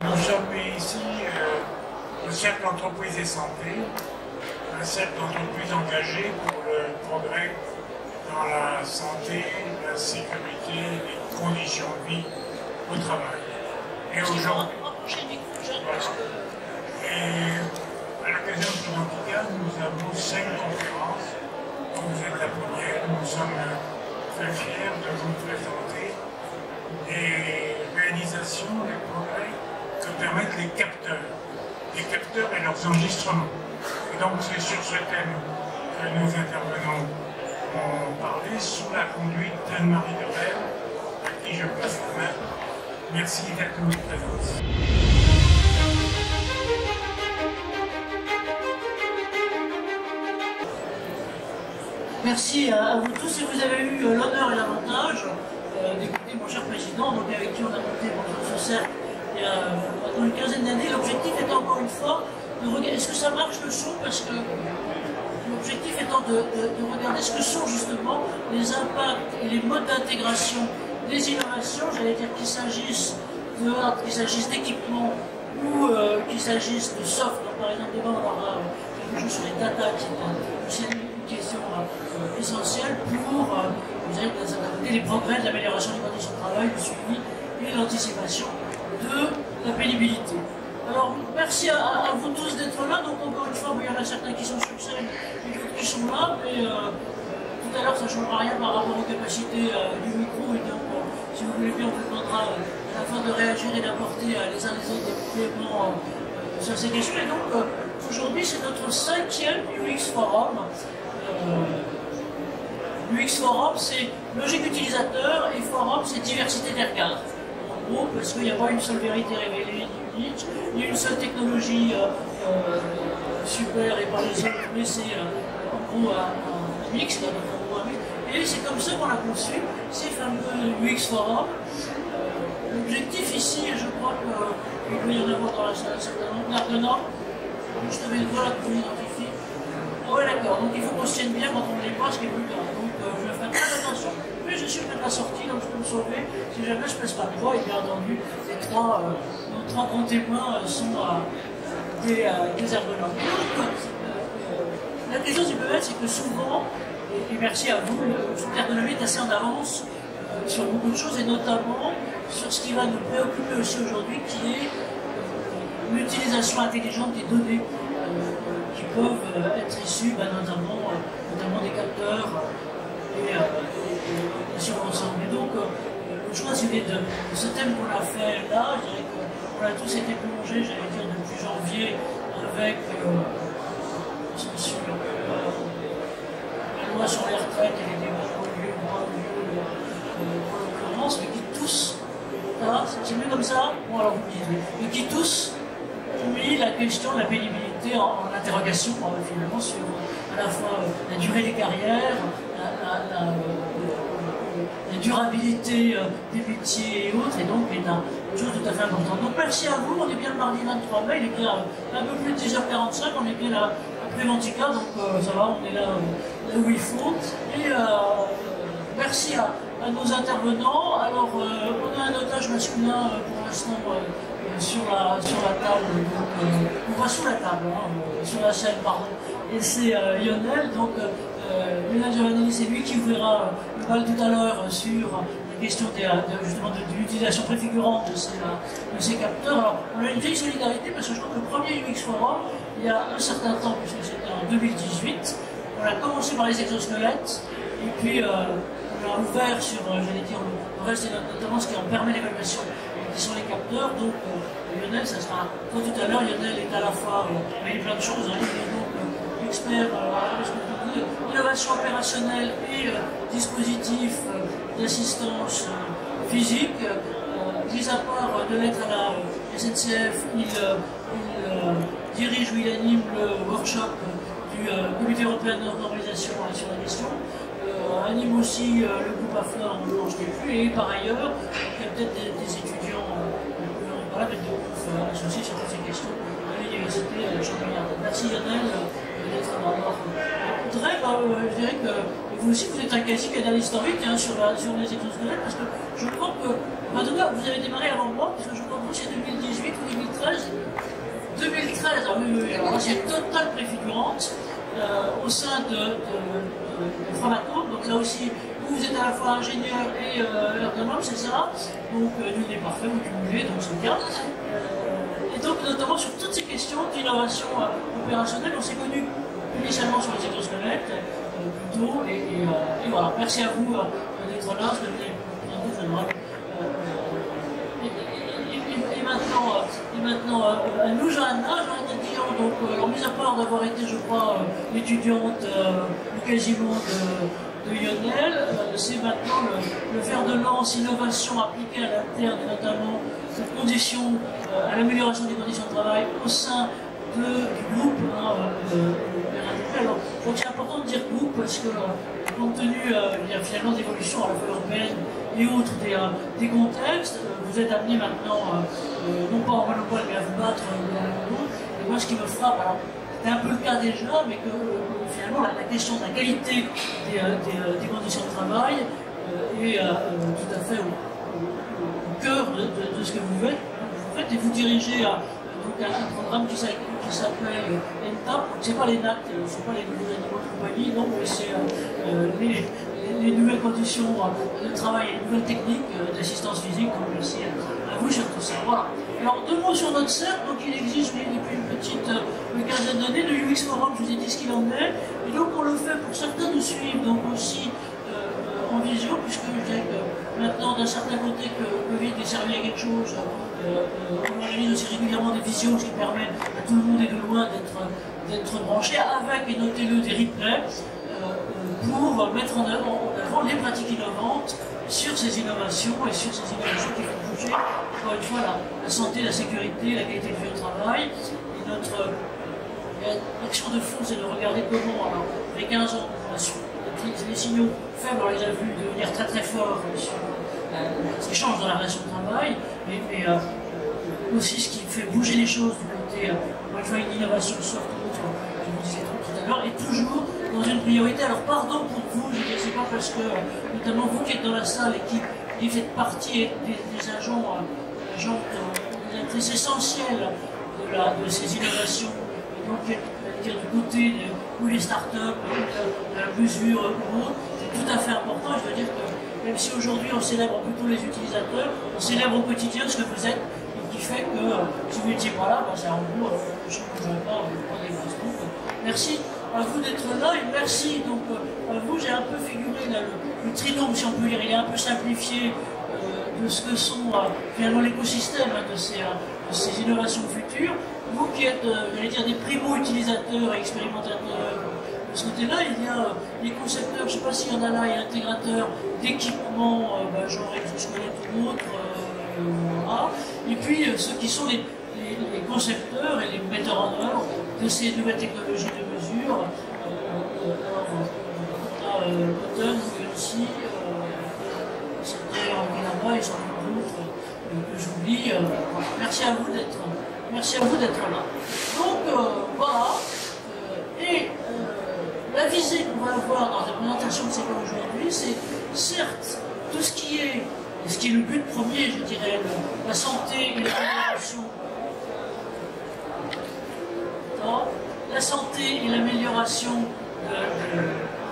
Nous sommes ici au Cercle Entreprise et Santé, un cercle d'entreprises engagées pour le progrès dans la santé, la sécurité, les conditions de vie au travail. Et aujourd'hui, à l'occasion de ce Handicap, nous avons 5 conférences, dont vous êtes la première. Nous sommes très fiers de vous présenter les réalisations, les progrès que permettent les capteurs et leurs enregistrements. Et donc c'est sur ce thème que nos intervenants ont parlé, sous la conduite d'Anne-Marie Debrel, à qui je passe la main. Merci d'être nous présents. Merci à vous tous et vous avez eu l'honneur et l'avantage d'écouter mon cher président, donc avec qui on a monté ce cercle il y a maintenant une quinzaine d'années. L'objectif est encore une fois de regarder, est-ce que ça marche le son, parce que l'objectif étant de regarder ce que sont justement les impacts et les modes d'intégration des innovations, j'allais dire qu'il s'agisse de hard, qu'il s'agisse d'équipement ou qu'il s'agisse de soft. Donc, par exemple, demain on aura quelque chose sur les data qui est aussi une question essentielle pour les progrès de l'amélioration des conditions de travail, du suivi et de l'anticipation de la pénibilité. Alors, merci à vous tous d'être là. Donc, encore une fois, il y en a certains qui sont sur scène et d'autres qui sont là, mais tout à l'heure, ça ne changera rien par rapport aux capacités du micro. Et donc, si vous voulez bien, on vous demandera à la fin de réagir et d'apporter les uns les autres des compléments sur ces questions. Et donc, aujourd'hui, c'est notre 5e UX Forum. UX Forum, c'est logique utilisateur, et Forum, c'est diversité des regards. En gros, parce qu'il n'y a pas une seule vérité révélée, unique, ni une seule technologie super et par les autres, mais c'est en gros un mix, et c'est comme ça qu'on a conçu ces fameux UX Forum. L'objectif ici, et je crois qu'il doit y en avoir dans la salle un certain nombre d'argonants, je te mets voilà que vous identifiez. Oui, d'accord, donc il faut qu'on se tienne bien quand on ne les pas, ce qui est plus grave. Donc je vais faire très attention. Mais je suis près de la sortie, donc je peux me sauver. Si jamais je ne pèse pas de poids, et bien entendu, nos trois grands témoins sont des ergonomes. La question du PEL, c'est que souvent, et merci à vous, l'ergonomie est assez en avance sur beaucoup de choses, et notamment sur ce qui va nous préoccuper aussi aujourd'hui, qui est l'utilisation intelligente des données qui peuvent être issus notamment des capteurs et sur l'ensemble. Et donc, le choix de ce thème qu'on a fait là, je dirais qu'on a tous été plongés, j'allais dire, depuis janvier, avec la loi sur les retraites et les débats qui ont lieu en l'occurrence, mais qui tous, c'est mieux comme ça, bon alors vous me dites, mais qui tous mis la question de la pénibilité en interrogation, finalement, sur à la fois la durée des carrières, la durabilité des métiers et autres, et donc c'est une chose tout à fait importante. Donc merci à vous, on est bien le mardi 23 mai, il est bien un peu plus de 10h45, on est bien là après l'Antica, donc ça va, on est là où il faut. Et merci à nos intervenants. Alors on a un otage masculin pour l'instant sur la table, donc, on va sous la table, sur la scène, pardon, et c'est Lionel, donc Lionel Giovannelli, c'est lui qui ouvrira le bal tout à l'heure sur la question justement de l'utilisation préfigurante de ces capteurs. Alors, on a une vieille solidarité parce que je crois que le premier UX Forum, il y a un certain temps, puisque c'était en 2018, on a commencé par les exosquelettes, et puis on a ouvert sur, j'allais dire, le reste, et notamment ce qui en permet l'évaluation, qui sont les capteurs. Donc Lionel, ça sera, comme tout à l'heure, Lionel est à la fois, il y a plein de choses, il est donc expert innovation opérationnelle et dispositif d'assistance physique. Mis à part de l'être à la SNCF, il dirige ou il anime le workshop du Comité européen de normalisation sur la question. Anime aussi le groupe AFLA, on ne sais plus, et par ailleurs, il y a peut-être des étudiants de groupe associés sur toutes ces questions à l'université Champagnat. Merci Lionel d'être là. Je dirais qu'il vous aussi, vous êtes un quasi canal historique hein, sur les exosquelettes, parce que je crois que, en tout cas, vous avez démarré avant moi, parce que je crois que c'est 2018 ou 2013. 2013, ah oui, oui, alors là, c'est totale préfigurante au sein de Framatome. Donc là aussi, vous êtes à la fois ingénieur et ergonome, c'est ça. Donc nul n'est parfait, vous cumulez, donc c'est bien. Et donc notamment sur toutes ces questions d'innovation opérationnelle, on s'est connus initialement sur les exosquelettes, plutôt, et voilà, merci à vous d'être là, je vais et maintenant, nous, Johanna Guillon, donc, mis à part d'avoir été, je crois, étudiante quasiment de Lionel, c'est maintenant le fer de lance, innovation appliquée à l'interne, et notamment conditions, à l'amélioration des conditions de travail au sein du groupe RATP. Alors, donc c'est important de dire groupe parce que, compte tenu finalement d'évolution à la fois européenne et autres des contextes, vous êtes amené maintenant, non pas en monopole, mais à vous battre dans le monde. Et moi, ce qui me frappe, alors, c'est un peu le cas déjà, mais que finalement, la question de la qualité des conditions de travail est tout à fait au cœur de ce que vous faites, et vous dirigez un programme qui s'appelle NTAP, c'est pas les NAT, c'est pas les nouveaux animaux de compagnie, non, mais c'est les nouvelles conditions de travail et les nouvelles techniques d'assistance physique. Donc merci à vous sur tout ça. Voilà. Alors deux mots sur notre cercle, donc il existe depuis une petite quinzaine d'années, le UX Forum, je vous ai dit ce qu'il en est, et donc on le fait pour certains nous suivre, donc aussi en visio, puisque je dirais que maintenant d'un certain côté que le Covid est servi à quelque chose, on organise aussi régulièrement des visios qui permettent à tout le monde et de loin d'être branché, avec, et notez-le, des replays, pour mettre en avant les pratiques innovantes sur ces innovations et sur ces innovations qui font bouger, encore une fois, la santé, la sécurité, la qualité de vie au travail. Et notre action de fond, c'est de regarder comment, alors, les 15 ans, les signaux faibles, on les a vus devenir très très forts sur ce qui change dans la relation de travail, mais aussi ce qui fait bouger les choses du côté, moi je vois une innovation soft, je vous disais tout à l'heure, et toujours dans une priorité. Alors pardon pour vous, je ne sais pas parce que, notamment vous qui êtes dans la salle et qui faites partie des agents, des actrices essentielles de ces innovations, et donc du côté ou les startups, la mesure ou autre, c'est tout à fait important. Je veux dire que même si aujourd'hui on célèbre plutôt les utilisateurs, on célèbre au quotidien ce que vous êtes, et qui fait que si vous n'étiez pas là, c'est en gros, je ne pouvais pas prendre des Facebook. Merci à vous d'être là, et merci donc à vous. J'ai un peu figuré là, le trinôme, si on peut dire, il est un peu simplifié de ce que sont finalement l'écosystème de ces innovations futures. Vous qui êtes, j'allais dire, des primo-utilisateurs et expérimentateurs, de ce côté-là, il y a les concepteurs, je ne sais pas s'il y en a là, et intégrateurs d'équipements, genre exosquelette ou autres, et puis ceux qui sont les concepteurs et les metteurs en œuvre de ces nouvelles technologies de mesure. On a Cotton, aussi, c'était en là-bas, et sans doute d'autres que j'oublie. Merci à vous d'être là. Donc voilà. Et la visée qu'on va avoir dans la présentation de ces cas aujourd'hui, c'est certes tout ce qui est le but premier, je dirais, la santé et l'amélioration. La santé et l'amélioration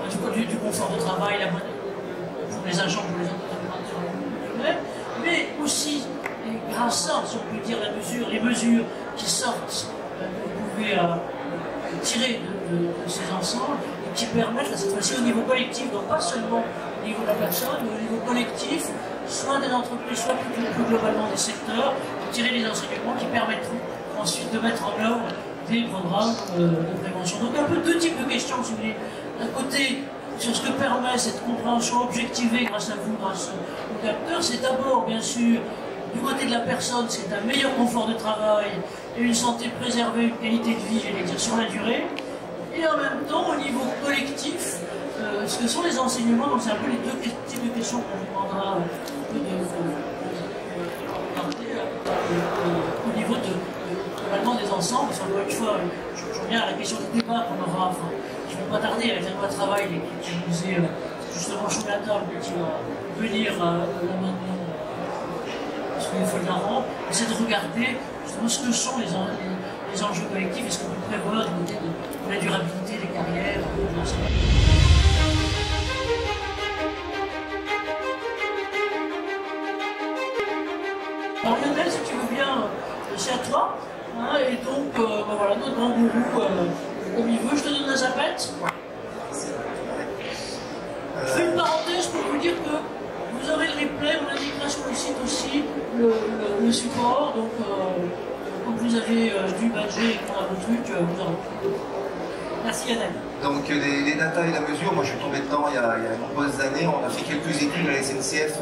du confort de travail, pour les agents, pour les entreprises, mais aussi, et grâce à, si on peut dire, les mesures qui sortent, vous pouvez tirer de ces ensembles, et qui permettent, cette fois-ci au niveau collectif, donc pas seulement au niveau de la personne, mais au niveau collectif, soit des entreprises, soit plus globalement des secteurs, de tirer les enseignements qui permettront ensuite de mettre en œuvre des programmes de prévention. Donc un peu deux types de questions, si vous voulez. D'un côté, sur ce que permet cette compréhension objectivée grâce à vous, grâce aux capteurs, c'est d'abord, bien sûr, du côté de la personne, c'est un meilleur confort de travail et une santé préservée, une qualité de vie, j'allais dire, sur la durée. Et en même temps, au niveau collectif, ce que sont les enseignements, donc c'est un peu les deux types de questions qu'on vous demandera de regarder au niveau globalement des ensembles, parce qu'encore une fois, je reviens à la question du débat qu'on aura, enfin, je ne vais pas tarder concerté avec un travail qui nous est justement sur la table et qui va venir là maintenant sur les feuilles d'argent, c'est de regarder justement ce que sont les enjeux collectifs et ce qu'on peut prévoir du côté de la durabilité des carrières, de l'enseignement. Alors Lionel, si tu veux bien, c'est à toi. Hein, et donc, voilà, notre grand gourou, comme il veut, je te donne la zapette. Je fais une parenthèse pour vous dire que vous aurez le replay, on indiquera sur le site aussi le support. Donc, comme vous avez dû badger et prendre vos trucs, vous aurez. Merci Yannick. Donc les data et la mesure, moi je suis tombé dedans il y a de nombreuses années. On a fait quelques études à la SNCF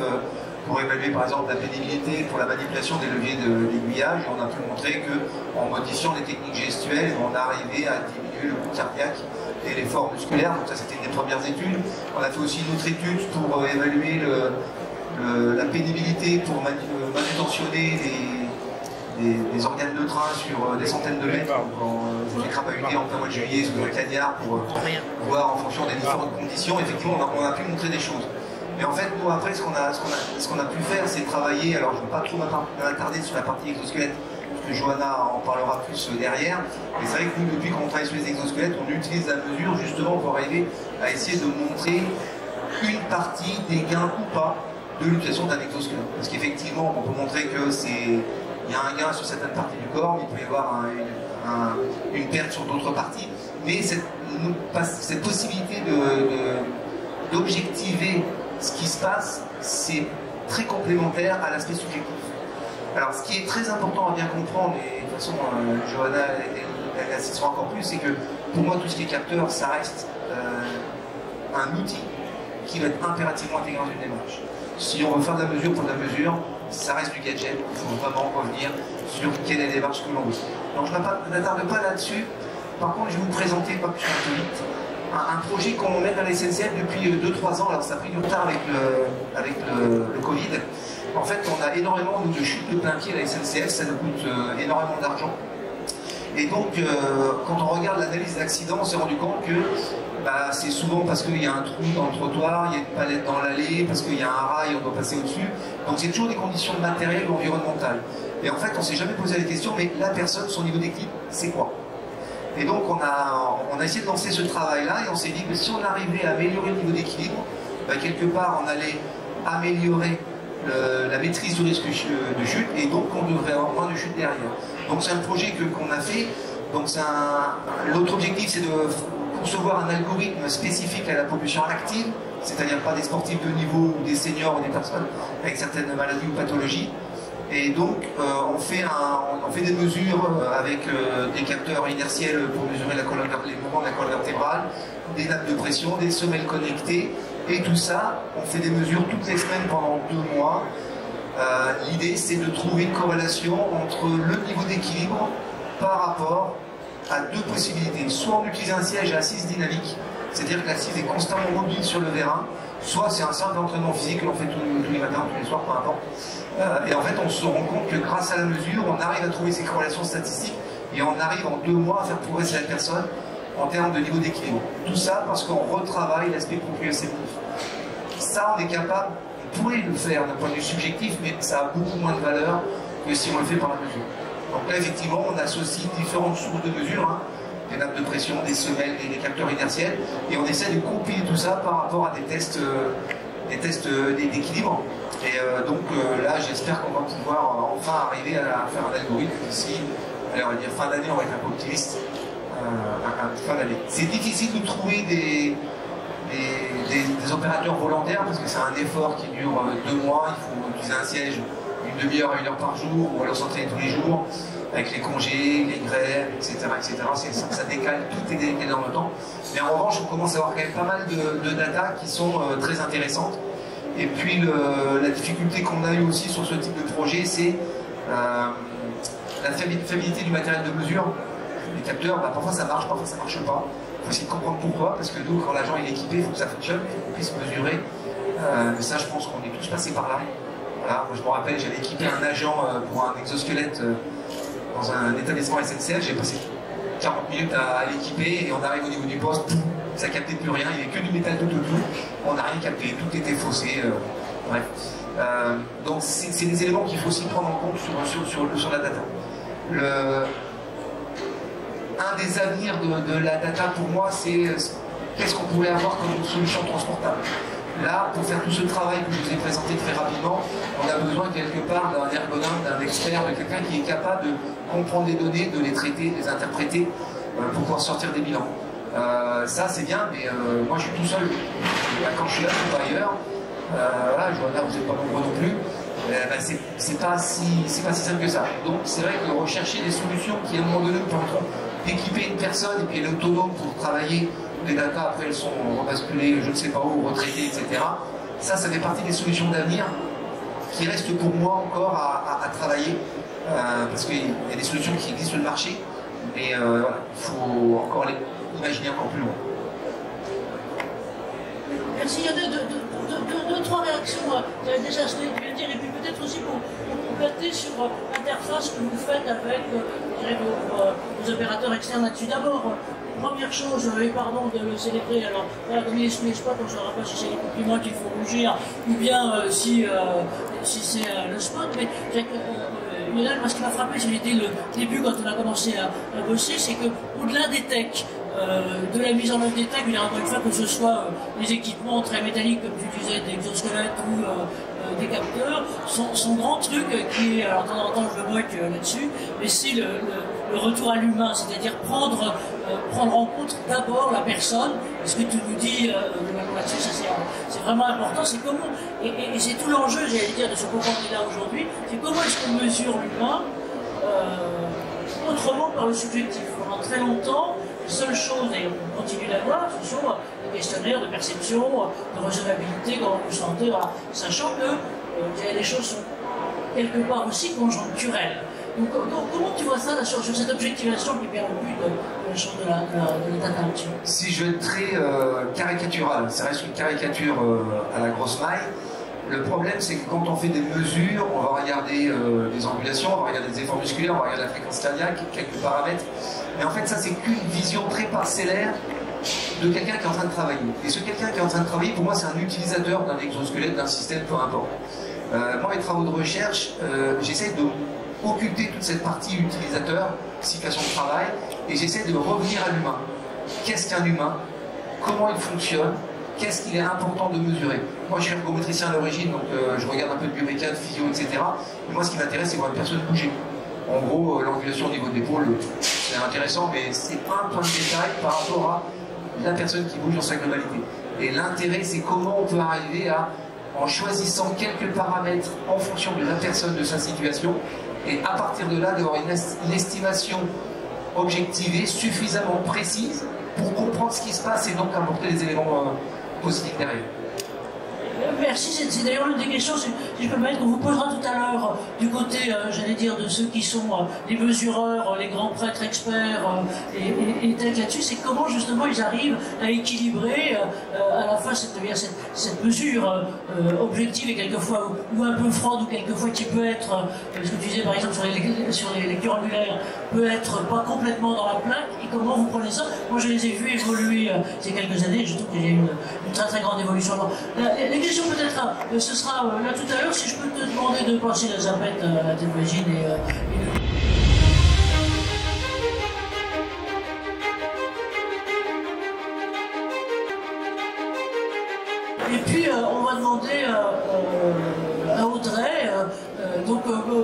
pour évaluer par exemple la pénibilité pour la manipulation des leviers d'aiguillage. Et on a pu montrer qu'en modifiant les techniques gestuelles, on arrivait à diminuer le coup cardiaque et l'effort musculaire. Donc ça c'était une des premières études. On a fait aussi une autre étude pour évaluer la pénibilité pour manutentionner des organes de train sur des centaines de mètres quand vous les crapahuter en plein mois de juillet sous un cagnard pour voir en fonction des différentes conditions. Effectivement, on a pu montrer des choses. Mais en fait, nous, après, ce qu'on a pu faire, c'est travailler. Alors, je ne vais pas trop m'attarder sur la partie exosquelette, parce que Johanna en parlera plus derrière. Mais c'est vrai que nous, depuis qu'on travaille sur les exosquelettes, on utilise la mesure justement pour arriver à essayer de montrer une partie des gains ou pas de l'utilisation d'un exosquelette. Parce qu'effectivement, on peut montrer que il y a un gain sur certaines parties du corps, mais il peut y avoir une perte sur d'autres parties. Mais cette possibilité d'objectiver ce qui se passe, c'est très complémentaire à l'aspect subjectif. Alors, ce qui est très important à bien comprendre, et de toute façon, Johanna, elle insistera encore plus, c'est que pour moi, tout ce qui est capteur, ça reste un outil qui va être impérativement intégré dans une démarche. Si on veut faire de la mesure pour de la mesure, ça reste du gadget, il faut vraiment revenir sur quelle est la démarche que l'on veut. Donc je ne m'attarde pas là-dessus. Par contre, je vais vous présenter, pas plus un peu vite, un projet qu'on mène à la SNCF depuis 2-3 ans. Alors ça a pris du retard avec le Covid. En fait, on a énormément de chutes de plein pied à la SNCF, ça nous coûte énormément d'argent. Et donc, quand on regarde l'analyse d'accident, on s'est rendu compte que c'est souvent parce qu'il y a un trou dans le trottoir, il y a une palette dans l'allée, parce qu'il y a un rail, on doit passer au-dessus. Donc c'est toujours des conditions matérielles ou environnementales. Et en fait, on ne s'est jamais posé la question, mais la personne, son niveau d'équilibre, c'est quoi? Et donc on a essayé de lancer ce travail-là, et on s'est dit que si on arrivait à améliorer le niveau d'équilibre, quelque part on allait améliorer la maîtrise du risque de chute, et donc on devrait avoir moins de chute derrière. Donc c'est un projet qu'on a fait. Donc l'autre objectif, c'est de concevoir un algorithme spécifique à la population active, c'est-à-dire pas des sportifs de niveau ou des seniors ou des personnes avec certaines maladies ou pathologies. Et donc on fait des mesures avec des capteurs inertiels pour mesurer les mouvements de la colonne vertébrale, des nappes de pression, des semelles connectées, et tout ça, on fait des mesures toutes les semaines pendant 2 mois. L'idée, c'est de trouver une corrélation entre le niveau d'équilibre par rapport à 2 possibilités. Soit on utilise un siège à assise dynamique, c'est-à-dire que l'assise est constamment mobile sur le vérin, soit c'est un simple entraînement physique que l'on fait tous les matins, tous les soirs, peu importe. Et en fait, on se rend compte que grâce à la mesure, on arrive à trouver ces corrélations statistiques et on arrive en 2 mois à faire progresser la personne en termes de niveau d'équilibre. Tout ça parce qu'on retravaille l'aspect proprioceptif. Ça, on est capable, on pourrait le faire d'un point de vue subjectif, mais ça a beaucoup moins de valeur que si on le fait par la mesure. Donc là, effectivement, on associe différentes sources de mesure, des nappes de pression, des semelles, des capteurs inertiels, et on essaie de compiler tout ça par rapport à des tests d'équilibre. Et donc là, j'espère qu'on va pouvoir enfin arriver à faire un algorithme d'ici, on va dire fin d'année, on va être un peu optimiste, fin d'année. C'est difficile de trouver des opérateurs volontaires parce que c'est un effort qui dure 2 mois, il faut utiliser un siège une demi-heure à 1 heure par jour, ou alors s'entraîner tous les jours, avec les congés, les grèves, etc. Ça décale, tout est décalé dans le temps. Mais en revanche, on commence à avoir quand même pas mal de data qui sont très intéressantes. Et puis la difficulté qu'on a eu aussi sur ce type de projet, c'est la fiabilité du matériel de mesure. Les capteurs, parfois ça marche, parfois ça marche pas. Il faut essayer de comprendre pourquoi, parce que nous, quand l'agent est équipé, il faut que ça fonctionne, il faut qu'on puisse mesurer. Mais ça, je pense qu'on est tous passés par là. Voilà, moi, je me rappelle, j'avais équipé un agent pour un exosquelette dans un établissement SNCF, j'ai passé 40 minutes à l'équiper et on arrive au niveau du poste, ça captait plus rien, il n'y avait que du métal tout autour, on n'a rien capté, tout était faussé. Bref. Donc c'est des éléments qu'il faut aussi prendre en compte sur la data. Un des avenirs de la data pour moi, c'est qu'est-ce qu'on pourrait avoir comme solution transportable. Là, pour faire tout ce travail que je vous ai présenté très rapidement, on a besoin quelque part d'un ergonome, d'un expert, de quelqu'un qui est capable de comprendre les données, de les traiter, de les interpréter pour pouvoir sortir des bilans. Ça c'est bien, mais moi je suis tout seul. Quand je suis là, je suis pas ailleurs. Voilà, je vois là, vous n'êtes pas nombreux non plus. C'est pas si simple que ça. Donc c'est vrai que rechercher des solutions qui à un moment donné nous permettront d'équiper une personne et puis elle est autonome pour travailler. Les datas après elles sont rebasculées, je ne sais pas où, retraitées, etc. Ça fait partie des solutions d'avenir qui restent pour moi encore à travailler parce qu'il y a des solutions qui existent sur le marché, mais voilà, il faut encore les imaginer encore plus loin. Merci. Il y a deux, trois réactions. Déjà, je vais le dire, et puis peut-être aussi pour compléter sur l'interface que vous faites avec vos opérateurs externes là-dessus. D'abord, première chose, et pardon de le célébrer, alors voilà, comme il n'explique pas, on ne saura pas si c'est les compliments qu'il faut rougir, ou bien si c'est le spot, mais Lionel, moi ce qui m'a frappé, c'était le début quand on a commencé à bosser, c'est qu'au-delà des techs, de la mise en œuvre des techs, encore une fois, que ce soit des équipements très métalliques, comme tu disais, des exosquelettes ou des capteurs, son grand truc qui est, alors de temps en temps je le moque là-dessus, mais c'est le retour à l'humain, c'est-à-dire prendre en compte d'abord la personne. Ce que tu nous dis là-dessus, c'est vraiment important, c'est comment, et c'est tout l'enjeu, j'allais dire, de ce qu'on est là aujourd'hui, c'est comment est-ce qu'on mesure l'humain autrement par le subjectif. Pendant très longtemps, les seules choses, et on continue d'avoir, ce sont des questionnaires de perception, de recevabilité, comment vous sentez, voilà, sachant que les choses sont quelque part aussi conjoncturelles. Donc, comment tu vois ça là, sur cette objectivation qui perd le but de la chose de la data là-dessus? Si je vais être très caricatural, ça reste une caricature à la grosse maille. Le problème, c'est que quand on fait des mesures, on va regarder des angulations, on va regarder des efforts musculaires, on va regarder la fréquence cardiaque, quelques paramètres. Mais en fait, ça, c'est qu'une vision très parcellaire de quelqu'un qui est en train de travailler. Et ce quelqu'un qui est en train de travailler, pour moi, c'est un utilisateur d'un exosquelette, d'un système, peu importe. Moi, mes travaux de recherche, j'essaie de occulter toute cette partie utilisateur, situation de travail, et j'essaie de revenir à l'humain. Qu'est-ce qu'un humain? Comment il fonctionne? Qu'est-ce qu'il est important de mesurer? Moi, je suis ergométricien à l'origine, donc je regarde un peu de biomécanique, de physio, etc. Mais moi, ce qui m'intéresse, c'est voir une personne bouger. En gros, l'angulation au niveau de l'épaule, c'est intéressant, mais c'est un point de détail par rapport à la personne qui bouge dans sa globalité. Et l'intérêt, c'est comment on peut arriver à, en choisissant quelques paramètres en fonction de la personne, de sa situation, et à partir de là, d'avoir une estimation objectivée, suffisamment précise, pour comprendre ce qui se passe et donc apporter des éléments positifs derrière. Merci, c'est d'ailleurs l'une des questions, si je peux me permettre, qu'on vous posera tout à l'heure du côté, j'allais dire, de ceux qui sont les mesureurs, les grands prêtres experts et tels là-dessus, c'est comment justement ils arrivent à équilibrer à la fois cette mesure objective et quelquefois ou un peu froide ou quelquefois qui peut être, ce que tu disais par exemple sur les lectures angulaires, peut être pas complètement dans la plaque, et comment vous prenez ça? Moi je les ai vus évoluer ces quelques années, et je trouve qu'il y a une très très grande évolution. Alors, les questions peut-être, ce sera là tout à l'heure, si je peux te demander de passer la zapette à la télévision et puis on va demander à Audrey,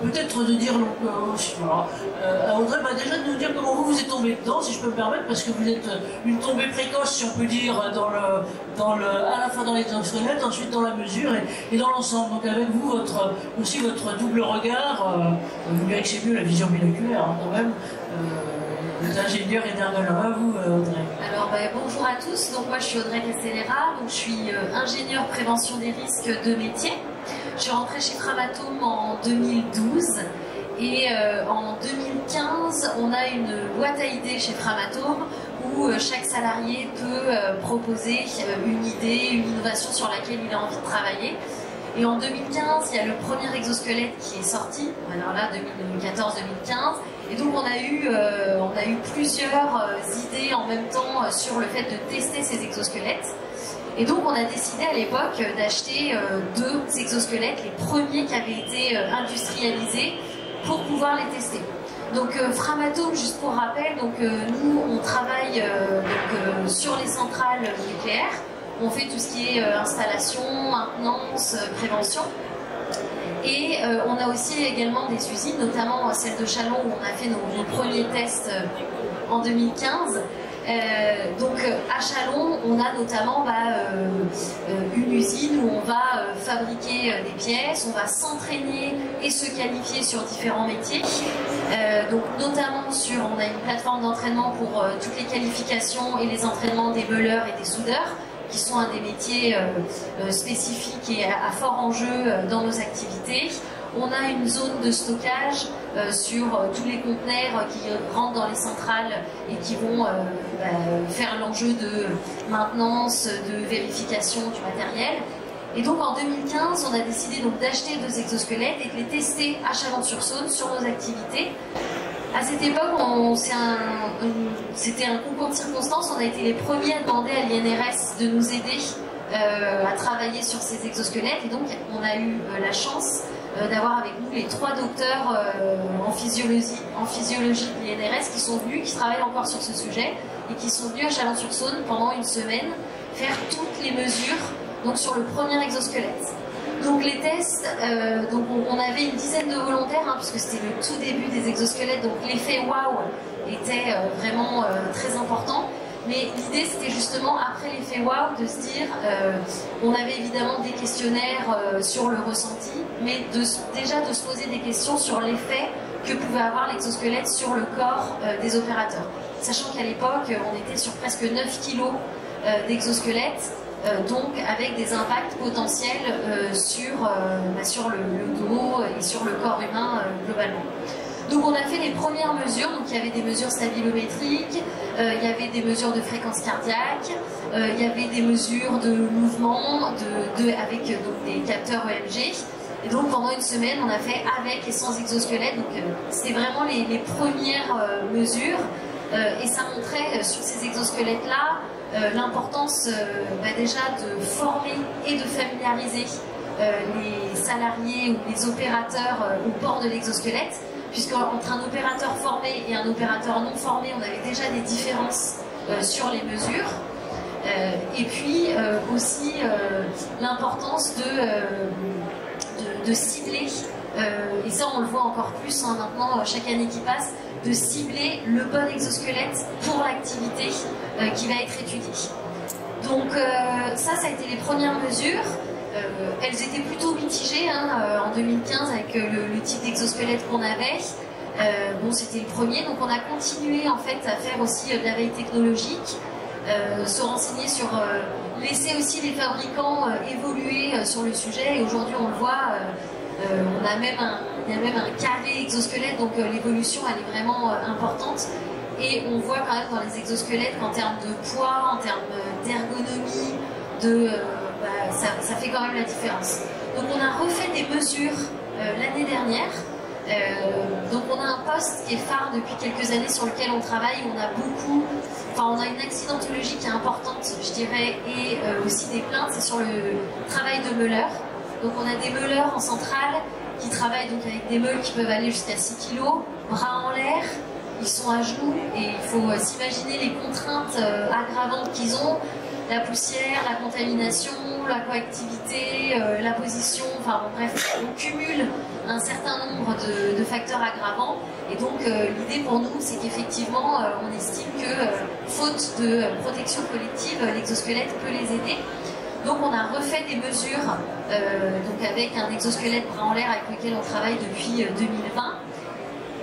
peut-être de dire à Audrey, déjà de nous dire comment vous êtes tombé dedans, si je peux me permettre, parce que vous êtes une tombée précoce, si on peut dire, à la fois dans les exosquelettes, ensuite dans la mesure et dans l'ensemble. Donc avec vous, aussi votre double regard, vous verrez que c'est mieux la vision binoculaire quand même. Vous êtes ingénieur et ergonome, à vous Audrey. Alors bonjour à tous, donc moi je suis Audrey Castellera, donc je suis ingénieure prévention des risques de métier. Je suis rentrée chez Framatome en 2012 et en 2015 on a une boîte à idées chez Framatome où chaque salarié peut proposer une idée, une innovation sur laquelle il a envie de travailler. Et en 2015, il y a le premier exosquelette qui est sorti, alors là 2014-2015, Et donc on a eu plusieurs idées en même temps sur le fait de tester ces exosquelettes. Et donc on a décidé à l'époque d'acheter 2 exosquelettes, les premiers qui avaient été industrialisés, pour pouvoir les tester. Donc Framatome, juste pour rappel, donc, nous on travaille sur les centrales nucléaires, on fait tout ce qui est installation, maintenance, prévention. Et on a aussi également des usines, notamment celle de Châlons où on a fait nos premiers tests en 2015. Donc à Châlons, on a notamment une usine où on va fabriquer des pièces, on va s'entraîner et se qualifier sur différents métiers. Donc notamment on a une plateforme d'entraînement pour toutes les qualifications et les entraînements des meuleurs et des soudeurs, qui sont un des métiers spécifiques et à fort enjeu dans nos activités. On a une zone de stockage sur tous les conteneurs qui rentrent dans les centrales et qui vont faire l'enjeu de maintenance, de vérification du matériel. Et donc en 2015, on a décidé donc d'acheter 2 exosquelettes et de les tester à Chalon-sur-Saône sur nos activités. À cette époque, c'était un concours de circonstances. On a été les premiers à demander à l'INRS de nous aider à travailler sur ces exosquelettes. Et donc, on a eu la chance d'avoir avec nous les 3 docteurs en physiologie de l'INRS qui sont venus, qui travaillent encore sur ce sujet et qui sont venus à Chalon-sur-Saône pendant une semaine faire toutes les mesures donc, sur le premier exosquelette. Donc les tests, donc on avait une dizaine de volontaires, hein, puisque c'était le tout début des exosquelettes, donc l'effet waouh était vraiment très important. Mais l'idée c'était justement, après l'effet waouh, de se dire, on avait évidemment des questionnaires sur le ressenti, mais déjà de se poser des questions sur l'effet que pouvait avoir l'exosquelette sur le corps des opérateurs. Sachant qu'à l'époque, on était sur presque 9 kilos d'exosquelettes, donc avec des impacts potentiels sur le dos et sur le corps humain globalement. Donc on a fait les premières mesures, donc il y avait des mesures stabilométriques, il y avait des mesures de fréquence cardiaque, il y avait des mesures de mouvement avec donc, des capteurs EMG. Et donc pendant une semaine, on a fait avec et sans exosquelette, donc c'était vraiment les premières mesures, et ça montrait sur ces exosquelettes-là l'importance déjà de former et de familiariser les salariés ou les opérateurs au port de l'exosquelette, puisqu'entre un opérateur formé et un opérateur non formé, on avait déjà des différences sur les mesures. Et puis aussi l'importance de cibler, et ça on le voit encore plus hein, maintenant chaque année qui passe, de cibler le bon exosquelette pour l'activité qui va être étudiée. Donc ça a été les premières mesures. Elles étaient plutôt mitigées hein, en 2015 avec le type d'exosquelette qu'on avait. Bon, c'était le premier, donc on a continué en fait à faire aussi de la veille technologique, se renseigner sur, laisser aussi les fabricants évoluer sur le sujet. Et aujourd'hui, on le voit, il y a même un carré exosquelette, donc l'évolution elle est vraiment importante. Et on voit quand même dans les exosquelettes qu'en termes de poids, en termes d'ergonomie, ça fait quand même la différence. Donc on a refait des mesures l'année dernière. Donc on a un poste qui est phare depuis quelques années sur lequel on travaille. On a une accidentologie qui est importante, je dirais, et aussi des plaintes, c'est sur le travail de meuleur. Donc on a des meuleurs en centrale qui travaillent donc avec des meules qui peuvent aller jusqu'à 6 kg, bras en l'air, ils sont à genoux et il faut s'imaginer les contraintes aggravantes qu'ils ont, la poussière, la contamination, la coactivité, la position, enfin bon, bref, on cumule un certain nombre de facteurs aggravants et donc l'idée pour nous c'est qu'effectivement on estime que faute de protection collective, l'exosquelette peut les aider. Donc on a refait des mesures donc avec un exosquelette bras en l'air avec lequel on travaille depuis 2020.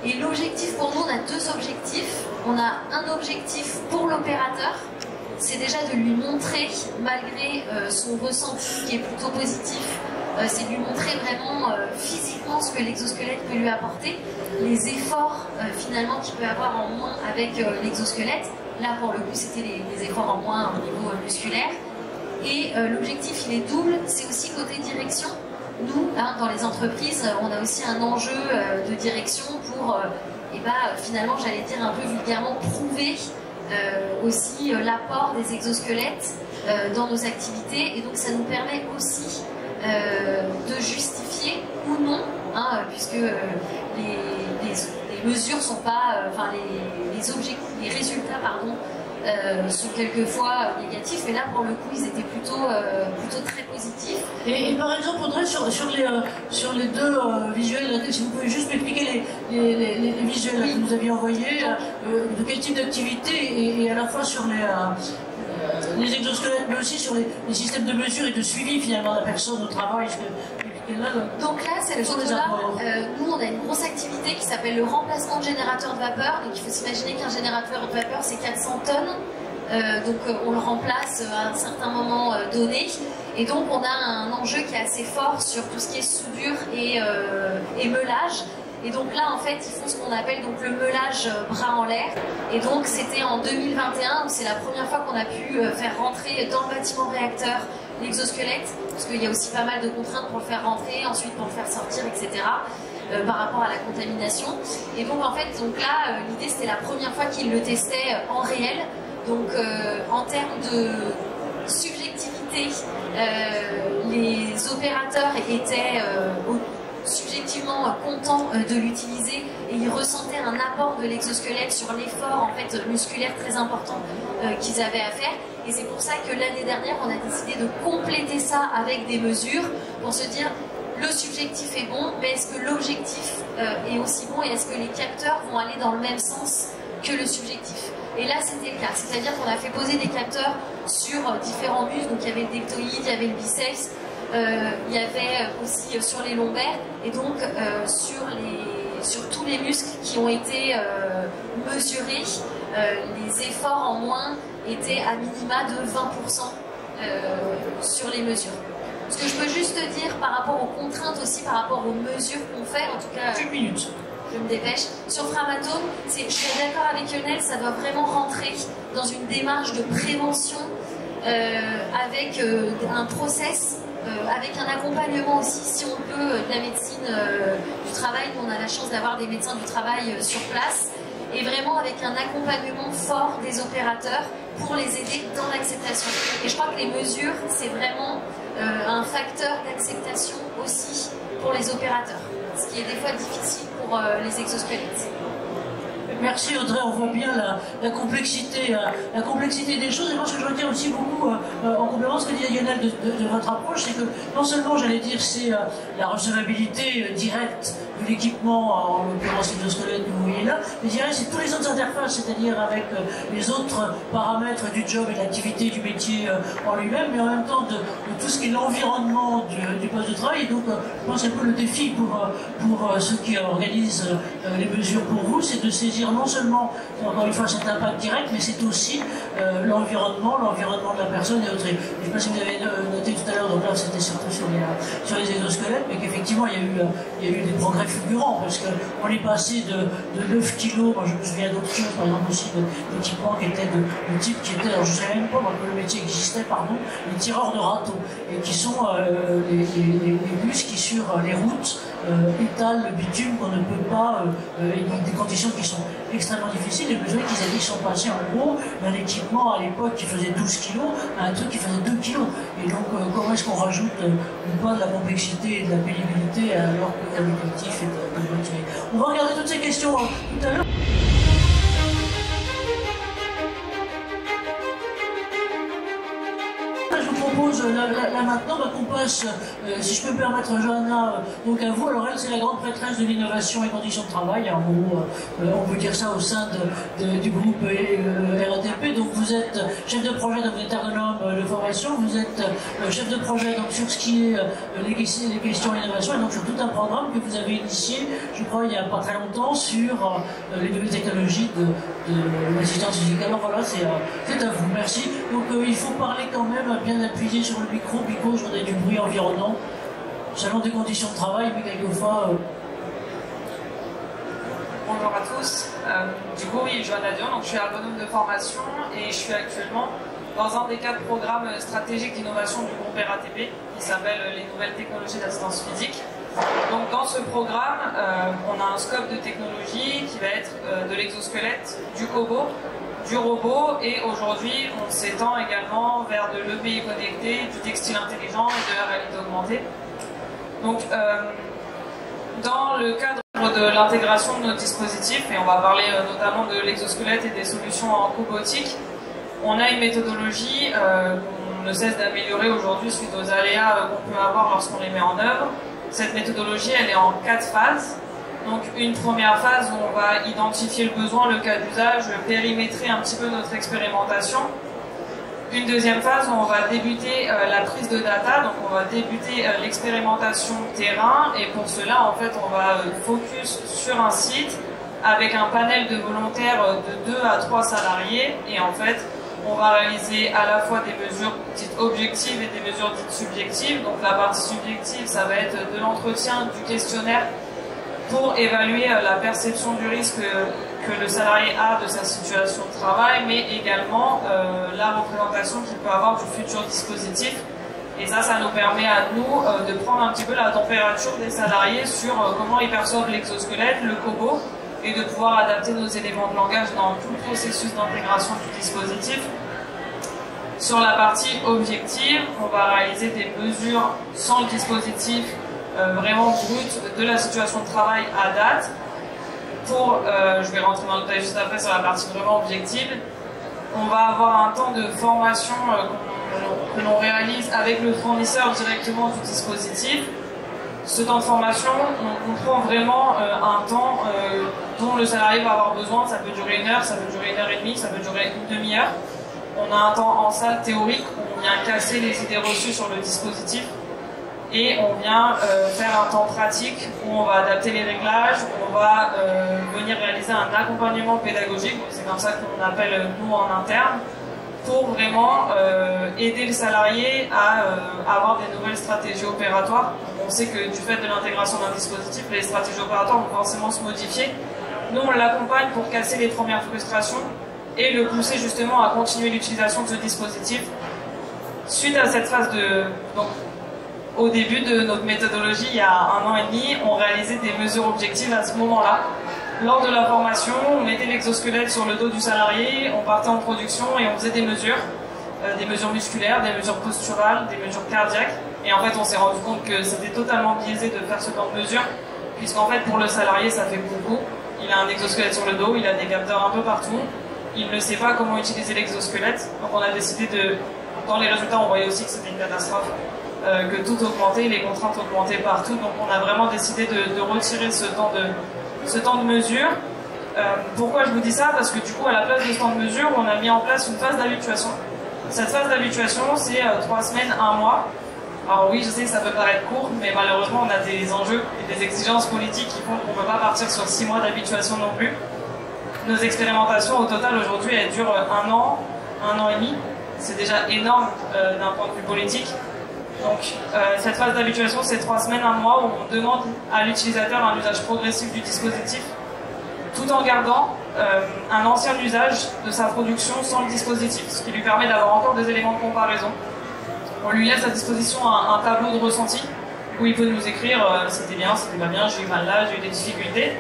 Et l'objectif pour nous, on a 2 objectifs. On a un objectif pour l'opérateur, c'est déjà de lui montrer, malgré son ressenti qui est plutôt positif, c'est de lui montrer vraiment physiquement ce que l'exosquelette peut lui apporter, les efforts finalement qu'il peut avoir en moins avec l'exosquelette. Là pour le coup c'était les efforts en moins au niveau musculaire. Et l'objectif il est double, c'est aussi côté direction. Nous, hein, dans les entreprises, on a aussi un enjeu de direction pour et finalement, j'allais dire un peu vulgairement, prouver aussi l'apport des exosquelettes dans nos activités, et donc ça nous permet aussi de justifier ou non, puisque les mesures sont pas, les résultats, pardon, sont quelquefois négatifs, mais là pour le coup ils étaient plutôt très positifs. Et par exemple, Audrey, sur les deux visuels, si vous pouvez juste m'expliquer les visuels que vous aviez envoyés, de quel type d'activité, et à la fois sur les exosquelettes, mais aussi sur les systèmes de mesure et de suivi finalement de la personne au travail. Donc là, cette photo-là, nous on a une grosse activité qui s'appelle le remplacement de générateurs de vapeur. Donc il faut s'imaginer qu'un générateur de vapeur c'est 400 tonnes. Donc on le remplace à un certain moment donné. Et donc on a un enjeu qui est assez fort sur tout ce qui est soudure et meulage. Et donc là, en fait, ils font ce qu'on appelle donc le meulage bras en l'air. Et donc c'était en 2021 où c'est la première fois qu'on a pu faire rentrer dans le bâtiment réacteur l'exosquelette, parce qu'il y a aussi pas mal de contraintes pour le faire rentrer, ensuite pour le faire sortir, etc. Par rapport à la contamination. Et donc en fait, là, l'idée c'était la première fois qu'ils le testaient en réel. Donc en termes de subjectivité, les opérateurs étaient subjectivement contents de l'utiliser, et ils ressentaient un apport de l'exosquelette sur l'effort en fait musculaire très important qu'ils avaient à faire. Et c'est pour ça que l'année dernière on a décidé de compléter ça avec des mesures pour se dire le subjectif est bon, mais est-ce que l'objectif est aussi bon, et est-ce que les capteurs vont aller dans le même sens que le subjectif. Et là c'était le cas, c'est-à-dire qu'on a fait poser des capteurs sur différents muscles, donc il y avait le deltoïde, il y avait le biceps, il y avait aussi sur les lombaires, et donc sur tous les muscles qui ont été mesurés, les efforts en moins étaient à minima de 20% sur les mesures. Ce que je peux juste te dire par rapport aux contraintes aussi, par rapport aux mesures qu'on fait, en tout cas... 1 minute. Je me dépêche. Sur Framatome, je suis d'accord avec Lionel, ça doit vraiment rentrer dans une démarche de prévention avec un process, avec un accompagnement aussi, si on peut, de la médecine du travail. Nous, on a la chance d'avoir des médecins du travail sur place, et vraiment avec un accompagnement fort des opérateurs pour les aider dans l'acceptation. Et je crois que les mesures, c'est vraiment un facteur d'acceptation aussi pour les opérateurs, ce qui est des fois difficile pour les exosquelettes. Merci Audrey, on voit bien la complexité des choses. Et moi, ce que je retiens aussi beaucoup, en complément de ce que disait Lionel de votre approche, c'est que non seulement, j'allais dire, c'est la recevabilité directe de l'équipement, en l'occurrence l'exosquelette que vous voyez là, mais je dirais c'est tous les autres interfaces, c'est-à-dire avec les autres paramètres du job et de l'activité du métier en lui-même, mais en même temps de tout ce qui est l'environnement du poste de travail. Et donc, je pense un peu le défi pour ceux qui organisent les mesures pour vous, c'est de saisir non seulement, encore une fois, cet impact direct, mais c'est aussi l'environnement de la personne et autres. Je ne sais pas si vous avez noté tout à l'heure, donc là c'était surtout sur les exosquelettes, mais qu'effectivement il y a eu des progrès fulgurants, parce qu'on est passé de 9 kilos, moi je me souviens d'autres choses, par exemple aussi d'équipements qui étaient de type qui étaient, alors je ne savais même pas que le métier existait, pardon, les tireurs de râteaux, et qui sont les bus qui sur les routes étalent le bitume qu'on ne peut pas, et donc des conditions qui sont extrêmement difficiles. Et vous savez qu'ils sont passés en gros d'un équipement à l'époque qui faisait 12 kg à un truc qui faisait 2 kg. Et donc comment est-ce qu'on rajoute pas de la complexité et de la pénibilité alors que l'objectif est de motiver. On va regarder toutes ces questions tout à l'heure. Là maintenant, qu'on passe, si je peux me permettre, Johanna, donc à vous. Alors elle, c'est la grande prêtresse de l'innovation et conditions de travail. En gros, on peut dire ça au sein du groupe RATP. Donc vous êtes chef de projet, donc vous êtes ergonome de formation, vous êtes chef de projet donc, sur ce qui est les questions d'innovation, et donc sur tout un programme que vous avez initié, je crois, il n'y a pas très longtemps, sur les nouvelles technologies de l'assistance physique. Alors voilà, c'est à vous, merci. Donc il faut parler quand même, bien appuyer sur le micro, because on a du bruit environnant, selon des conditions de travail, mais quelquefois... Bonjour à tous, du coup oui, Johanna Dion, donc je suis ergonome de formation et je suis actuellement dans un des 4 programmes stratégiques d'innovation du groupe RATP qui s'appelle les nouvelles technologies d'assistance physique. Donc dans ce programme, on a un scope de technologie qui va être de l'exosquelette, du cobo, du robot, et aujourd'hui on s'étend également vers de l'EPI connecté, du textile intelligent et de la réalité augmentée. Donc dans le cadre de l'intégration de nos dispositifs, et on va parler notamment de l'exosquelette et des solutions en cobotique, on a une méthodologie qu'on ne cesse d'améliorer aujourd'hui suite aux aléas qu'on peut avoir lorsqu'on les met en œuvre. Cette méthodologie, elle est en 4 phases. Donc une première phase où on va identifier le besoin, le cas d'usage, périmétrer un petit peu notre expérimentation. Une deuxième phase où on va débuter la prise de data, donc on va débuter l'expérimentation terrain, et pour cela en fait on va focus sur un site avec un panel de volontaires de 2 à 3 salariés, et en fait on va réaliser à la fois des mesures dites objectives et des mesures dites subjectives. Donc la partie subjective, ça va être de l'entretien, du questionnaire pour évaluer la perception du risque que le salarié a de sa situation de travail, mais également la représentation qu'il peut avoir du futur dispositif. Et ça nous permet à nous de prendre un petit peu la température des salariés sur comment ils perçoivent l'exosquelette, le cobo, et de pouvoir adapter nos éléments de langage dans tout le processus d'intégration du dispositif. Sur la partie objective, on va réaliser des mesures sans le dispositif vraiment brut de la situation de travail à date. Je vais rentrer dans le détail juste après sur la partie vraiment objective. On va avoir un temps de formation que l'on réalise avec le fournisseur directement du dispositif. Ce temps de formation, on comprend vraiment un temps dont le salarié va avoir besoin. Ça peut durer 1 heure, ça peut durer 1 heure et demie, ça peut durer une demi-heure. On a un temps en salle théorique où on vient casser les idées reçues sur le dispositif, et on vient faire un temps pratique où on va adapter les réglages, où on va venir réaliser un accompagnement pédagogique, c'est comme ça qu'on appelle nous en interne, pour vraiment aider le salarié à avoir des nouvelles stratégies opératoires. On sait que du fait de l'intégration d'un dispositif, les stratégies opératoires vont forcément se modifier. Nous, on l'accompagne pour casser les premières frustrations et le pousser justement à continuer l'utilisation de ce dispositif. Suite à cette phase au début de notre méthodologie, il y a 1 an et demi, on réalisait des mesures objectives à ce moment-là. Lors de la formation, on mettait l'exosquelette sur le dos du salarié, on partait en production et on faisait des mesures musculaires, des mesures posturales, des mesures cardiaques. Et en fait, on s'est rendu compte que c'était totalement biaisé de faire ce genre de mesures, puisqu'en fait, pour le salarié, ça fait beaucoup. Il a un exosquelette sur le dos, il a des capteurs un peu partout. Il ne sait pas comment utiliser l'exosquelette. Donc on a décidé dans les résultats, on voyait aussi que c'était une catastrophe, que tout augmentait, les contraintes augmentaient partout. Donc on a vraiment décidé de retirer ce temps de mesure. Pourquoi je vous dis ça? Parce que du coup, à la place de ce temps de mesure, on a mis en place une phase d'habituation. Cette phase d'habituation, c'est 3 semaines, 1 mois. Alors oui, je sais que ça peut paraître court, mais malheureusement, on a des enjeux et des exigences politiques qui font qu'on ne peut pas partir sur 6 mois d'habituation non plus. Nos expérimentations, au total, aujourd'hui, elles durent 1 an, 1 an et demi. C'est déjà énorme d'un point de vue politique. Donc, cette phase d'habituation, c'est 3 semaines, 1 mois, où on demande à l'utilisateur un usage progressif du dispositif, tout en gardant un ancien usage de sa production sans le dispositif, ce qui lui permet d'avoir encore des éléments de comparaison. On lui laisse à disposition un tableau de ressenti où il peut nous écrire c'était bien, c'était pas bien, j'ai eu mal là, j'ai eu des difficultés.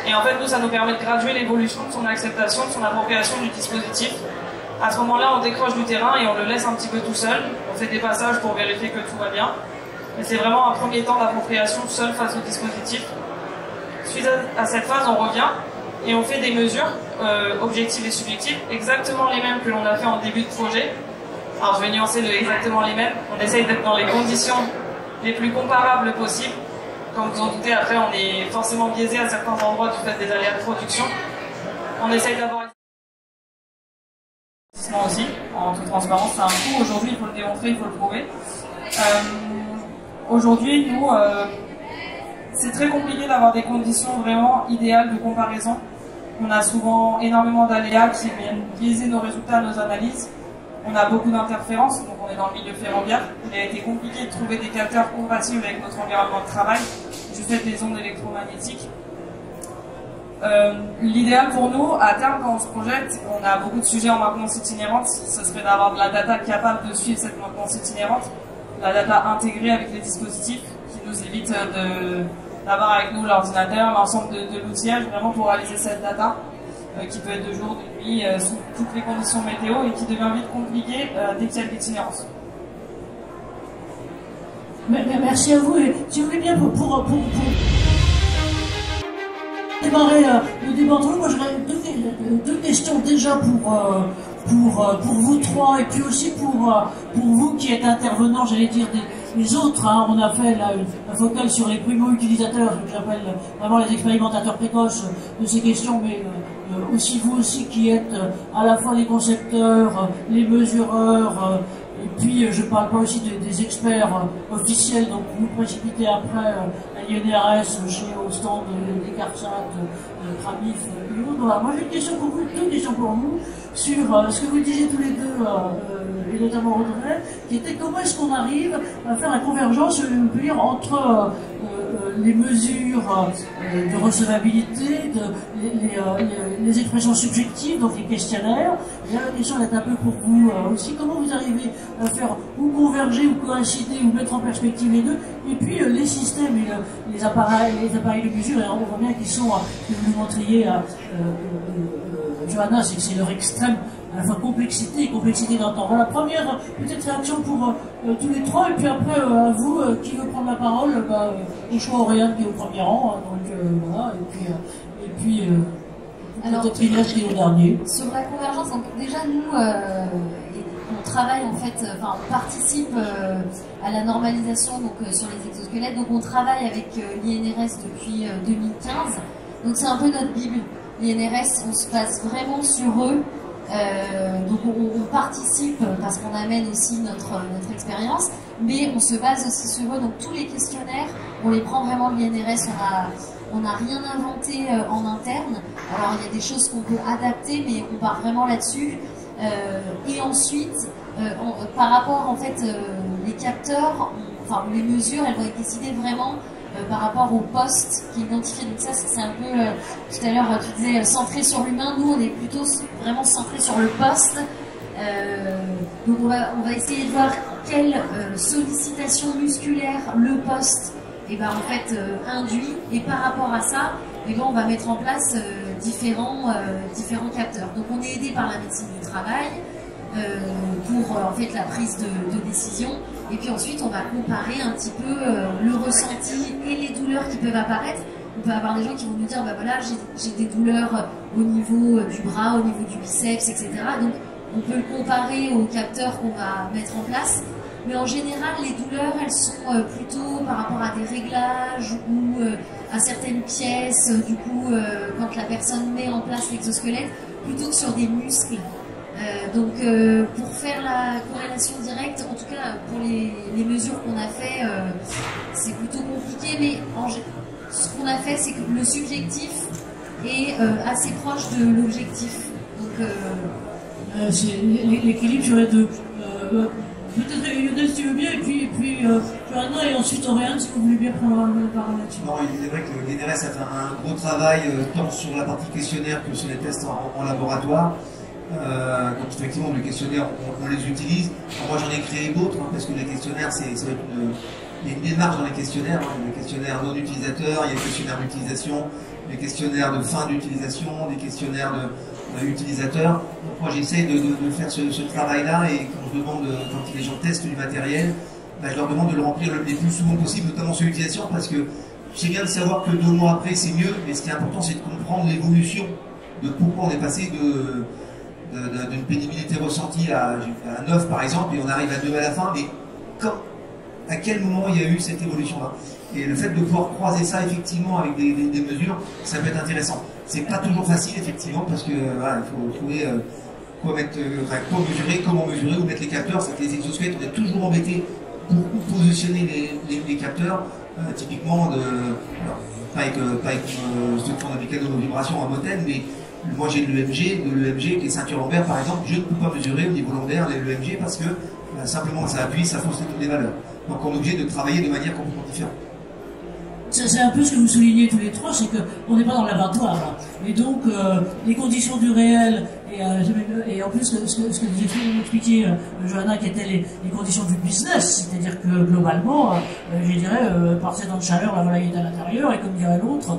Et en fait, nous, ça nous permet de graduer l'évolution de son acceptation, de son appropriation du dispositif. À ce moment-là, on décroche du terrain et on le laisse un petit peu tout seul. On fait des passages pour vérifier que tout va bien. Mais c'est vraiment un premier temps d'appropriation seul face au dispositif. Suite à cette phase, on revient et on fait des mesures objectives et subjectives, exactement les mêmes que l'on a fait en début de projet. Alors je vais nuancer de exactement les mêmes. On essaye d'être dans les conditions les plus comparables possibles. Comme vous en doutez, après on est forcément biaisé à certains endroits du fait des aléas de production. On essaye d'avoir aussi, en toute transparence, c'est un coût. Aujourd'hui, il faut le démontrer, il faut le prouver. Aujourd'hui, nous, c'est très compliqué d'avoir des conditions vraiment idéales de comparaison. On a souvent énormément d'aléas qui viennent biaiser nos résultats, nos analyses. On a beaucoup d'interférences, donc on est dans le milieu ferroviaire. Il a été compliqué de trouver des capteurs compatibles avec notre environnement de travail, du fait des ondes électromagnétiques. L'idéal pour nous, à terme, quand on se projette, on a beaucoup de sujets en maintenance itinérante. Ce serait d'avoir de la data capable de suivre cette maintenance itinérante, la data intégrée avec les dispositifs, qui nous évite d'avoir avec nous l'ordinateur, l'ensemble de l'outillage, vraiment pour réaliser cette data, qui peut être de jour, de nuit, sous toutes les conditions météo, et qui devient vite compliquée dès qu'il y a de l'itinérance. Merci à vous, et si vous voulez bien pour démarrer le débat entre nous, moi j'aurais deux questions déjà pour vous trois, et puis aussi pour vous qui êtes intervenants, j'allais dire les autres, hein. On a fait la focale sur les primo-utilisateurs, ce que j'appelle vraiment les expérimentateurs précoces de ces questions, mais aussi vous aussi qui êtes à la fois les concepteurs, les mesureurs, et puis je parle pas aussi des experts officiels, donc vous précipitez après à l'INRS, au stand des CARSAT, Cramif et autres. Voilà. Moi j'ai une question pour vous, deux questions pour vous, sur ce que vous disiez tous les deux, et notamment Audrey, qui était comment est-ce qu'on arrive à faire la convergence, on peut dire, entre les mesures de recevabilité, les expressions subjectives, donc les questionnaires. Et là, la question est un peu pour vous aussi, comment vous arrivez à faire ou converger ou coïncider ou mettre en perspective les deux, et puis les systèmes et les appareils de mesure, et on voit bien qu'ils sont, que vous nous montriez à Johanna, c'est leur extrême à la fois complexité et complexité dans le temps. Voilà, première petite réaction pour tous les trois, et puis après à vous, qui veut prendre la parole, au choix Auréane qui est au premier rang, hein, donc voilà, et puis peut-être Inès qui est au dernier. Sur la convergence, donc déjà nous, on travaille en fait, on participe à la normalisation donc, sur les exosquelettes, donc on travaille avec l'INRS depuis 2015, donc c'est un peu notre Bible. L'INRS, on se base vraiment sur eux. Donc on participe parce qu'on amène aussi notre expérience, mais on se base aussi sur eux. Donc tous les questionnaires, on les prend vraiment de l'INRS. On n'a rien inventé en interne. Alors il y a des choses qu'on peut adapter, mais on part vraiment là-dessus. Et ensuite, par rapport en fait, les capteurs, enfin les mesures, elles vont être décidées vraiment par rapport au poste qui est identifié. Donc ça, c'est un peu, tout à l'heure, tu disais centré sur l'humain. Nous, on est plutôt vraiment centré sur le poste. Donc on va essayer de voir quelle sollicitation musculaire le poste en fait, induit. Et par rapport à ça, on va mettre en place différents capteurs. Donc on est aidé par la médecine du travail pour en fait la prise de décision. Et puis ensuite, on va comparer un petit peu le ressenti et les douleurs qui peuvent apparaître. On peut avoir des gens qui vont nous dire, bah voilà, j'ai des douleurs au niveau du bras, au niveau du biceps, etc. Donc, on peut le comparer aux capteurs qu'on va mettre en place. Mais en général, les douleurs, elles sont plutôt par rapport à des réglages ou à certaines pièces, du coup, quand la personne met en place l'exosquelette, plutôt que sur des muscles. Donc pour faire la corrélation directe, en tout cas pour les mesures qu'on a fait, c'est plutôt compliqué, mais ce qu'on a fait, c'est que le subjectif est assez proche de l'objectif. Donc c'est l'équilibre sur les deux. Peut-être Younes, si tu veux bien, et puis Johanna, et ensuite Auréane, si vous voulez bien prendre la parole là-dessus. Non, il est vrai que l'INRS a fait un gros travail tant sur la partie questionnaire que sur les tests en laboratoire. Donc effectivement, les questionnaires, on les utilise. Alors, moi, j'en ai créé d'autres, hein, parce que les questionnaires, il y a une démarche dans les questionnaires. Hein. Il y a les questionnaires non utilisateurs, il y a les questionnaires d'utilisation, les questionnaires de fin d'utilisation, des questionnaires utilisateurs. Donc moi, j'essaie de faire ce travail-là, et quand je demande, quand les gens testent du matériel, je leur demande de le remplir le plus souvent possible, notamment sur l'utilisation, parce que c'est bien de savoir que 2 mois après, c'est mieux, mais ce qui est important, c'est de comprendre l'évolution de pourquoi on est passé d'une pénibilité ressentie à 9 par exemple, et on arrive à 2 à la fin, mais à quel moment il y a eu cette évolution-là? Et le fait de pouvoir croiser ça effectivement avec des mesures, ça peut être intéressant. C'est pas toujours facile effectivement, parce que voilà, il faut trouver quoi mesurer, comment mesurer, où mettre les capteurs. C'est que les exosquelettes, on est toujours embêté pour positionner les capteurs, typiquement pas avec ceux qui font des mécanos de vibration à Moten, mais moi j'ai de l'EMG, les ceintures lombaires par exemple, je ne peux pas mesurer au niveau lombaire l'EMG parce que simplement ça appuie, ça fausse toutes les valeurs. Donc on est obligé de travailler de manière complètement différente. C'est un peu ce que vous soulignez tous les trois, c'est qu'on n'est pas dans le laboratoire. Et donc les conditions du réel Et en plus, ce que vous expliquiez, Johanna, qui étaient les conditions du business, c'est-à-dire que globalement, je dirais, par ces temps de chaleur, la volaille est à l'intérieur, et comme dirait l'autre,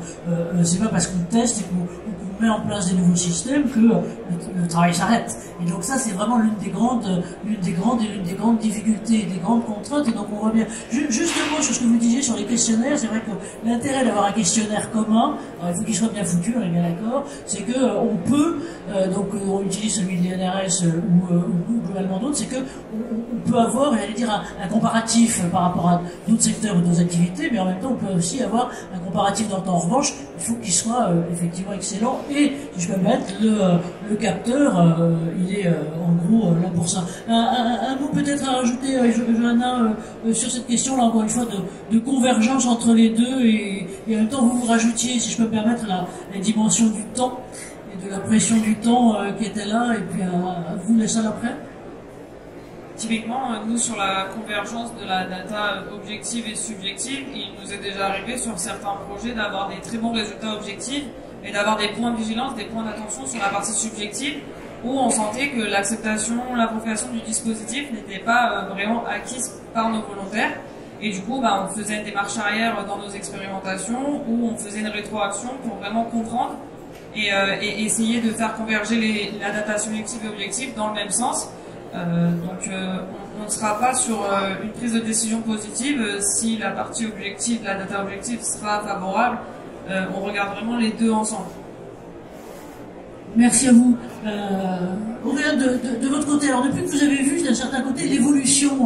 c'est pas parce qu'on teste et qu'on met en place des nouveaux systèmes que le travail s'arrête. Et donc ça, c'est vraiment l'une des grandes difficultés, des grandes contraintes. Et donc on revient juste un mot sur ce que vous disiez sur les questionnaires. C'est vrai que l'intérêt d'avoir un questionnaire commun, il faut qu'il soit bien foutu, on est bien d'accord, c'est que on peut, donc on utilise celui de l'INRS ou globalement d'autres, c'est que on peut avoir, j'allais dire, un comparatif par rapport à d'autres secteurs ou d'autres activités, mais en même temps on peut aussi avoir un comparatif dans le temps. En revanche, il faut qu'il soit effectivement excellent. Et si je peux me mettre, le capteur, il est en gros là pour ça. Un mot peut-être à rajouter, Johanna, sur cette question là encore une fois de convergence entre les deux, et en même temps vous rajoutiez, si je peux me permettre, la dimension du temps et de la pression du temps qui était là, et puis à vous la salle après. Typiquement, nous, sur la convergence de la data objective et subjective, il nous est déjà arrivé sur certains projets d'avoir des très bons résultats objectifs et d'avoir des points de vigilance, des points d'attention sur la partie subjective, où on sentait que l'acceptation, l'appropriation du dispositif n'était pas vraiment acquise par nos volontaires. Et du coup, on faisait une démarche arrière dans nos expérimentations, où on faisait une rétroaction pour vraiment comprendre et essayer de faire converger la data subjective et objective dans le même sens. Donc on ne sera pas sur une prise de décision positive si la partie objective, la data objective sera favorable. On regarde vraiment les deux ensemble. Merci à vous. Aurélien, de votre côté, alors depuis que vous avez vu d'un certain côté l'évolution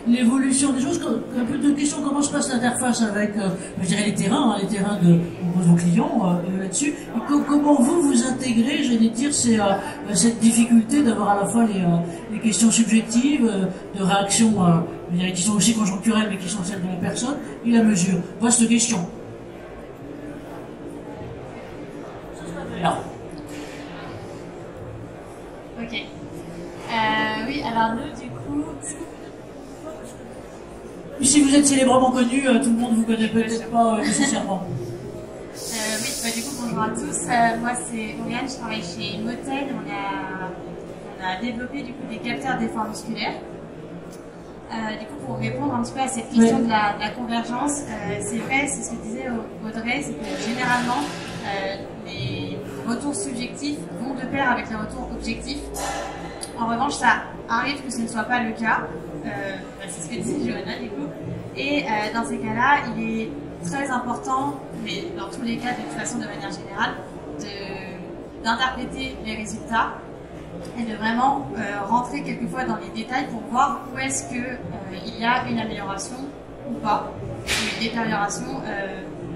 des choses, un peu de questions, comment se passe l'interface avec, je dirais, les terrains de vos clients là-dessus, et comment vous intégrez, j'allais dire, cette difficulté d'avoir à la fois les questions subjectives, de réactions, je dirais, qui sont aussi conjoncturelles, mais qui sont celles de la personne, et la mesure. Vaste question. Alors. Ok. Oui, alors nous, du coup... Si vous êtes célèbrement connu, tout le monde vous connaît peut-être pas nécessairement. Oui, du coup, bonjour à tous. Moi, c'est Oriane, je travaille chez Motel. On a développé du coup des capteurs d'effort musculaire. Du coup, pour répondre un petit peu à cette question de la convergence, c'est vrai, c'est ce que disait Audrey, c'est que généralement, les retours subjectifs vont de pair avec les retours objectifs. En revanche, ça arrive que ce ne soit pas le cas. C'est ce que disait Johanna, du coup. Et dans ces cas-là, il est très important, mais dans tous les cas, de toute façon, de manière générale, d'interpréter les résultats et de vraiment rentrer quelquefois dans les détails pour voir où est-ce qu'il y a une amélioration ou pas, une détérioration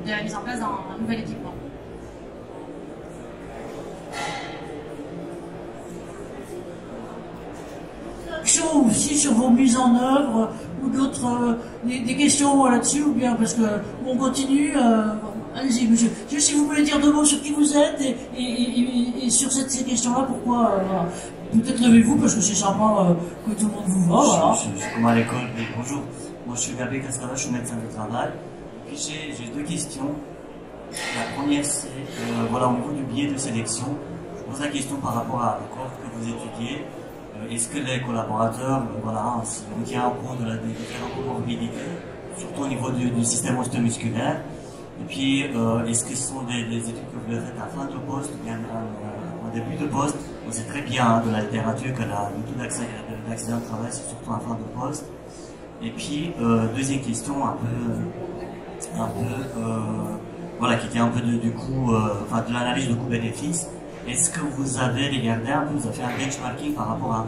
de la mise en place d'un nouvel équipement. Aussi sur vos mises en œuvre ou d'autres des questions là-dessus, ou bien parce que on continue. Allez-y, monsieur. Juste si vous voulez dire deux mots sur qui vous êtes et sur ces questions-là, pourquoi peut-être levez-vous parce que c'est sympa que tout le monde vous voit. Voilà. Je suis comme à l'école, mais bonjour. Moi je suis Gabriel Cascada, je suis médecin de travail. Puis j'ai deux questions. La première c'est voilà, au niveau du biais de sélection, je pose la question par rapport à la cohorte que vous étudiez. Est-ce que les collaborateurs, voilà, on tient en compte de la différentes comorbidités, surtout au niveau du système osteomusculaire? Et puis, est-ce que ce sont des études que vous faites à fin de poste ou bien en début de poste? On sait très bien de la littérature que le taux d'accident de travail, c'est surtout à fin de poste. Et puis, deuxième question, voilà, qui était un peu du coup, de l'analyse de coût-bénéfice. Est-ce que vous avez regardé un peu, vous avez fait un benchmarking par rapport à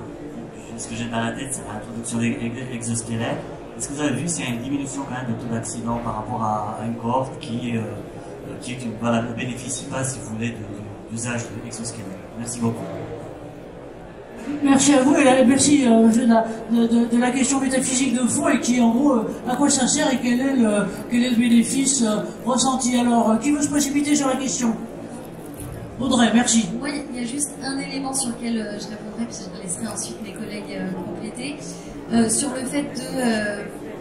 ce que j'ai dans la tête, c'est l'introduction des exosquelettes. Est-ce que vous avez vu s'il y a une diminution quand même de taux d'accident par rapport à une cohorte qui ne bénéficie pas, si vous voulez, de l'usage de l'exosquelette? Merci beaucoup. Merci à vous et merci de la question métaphysique de fond et qui en gros à quoi ça sert et quel est le bénéfice ressenti. Alors, qui veut se précipiter sur la question? Audrey, merci. Moi, il y a juste un élément sur lequel je répondrai, puis je laisserai ensuite mes collègues compléter. Sur le fait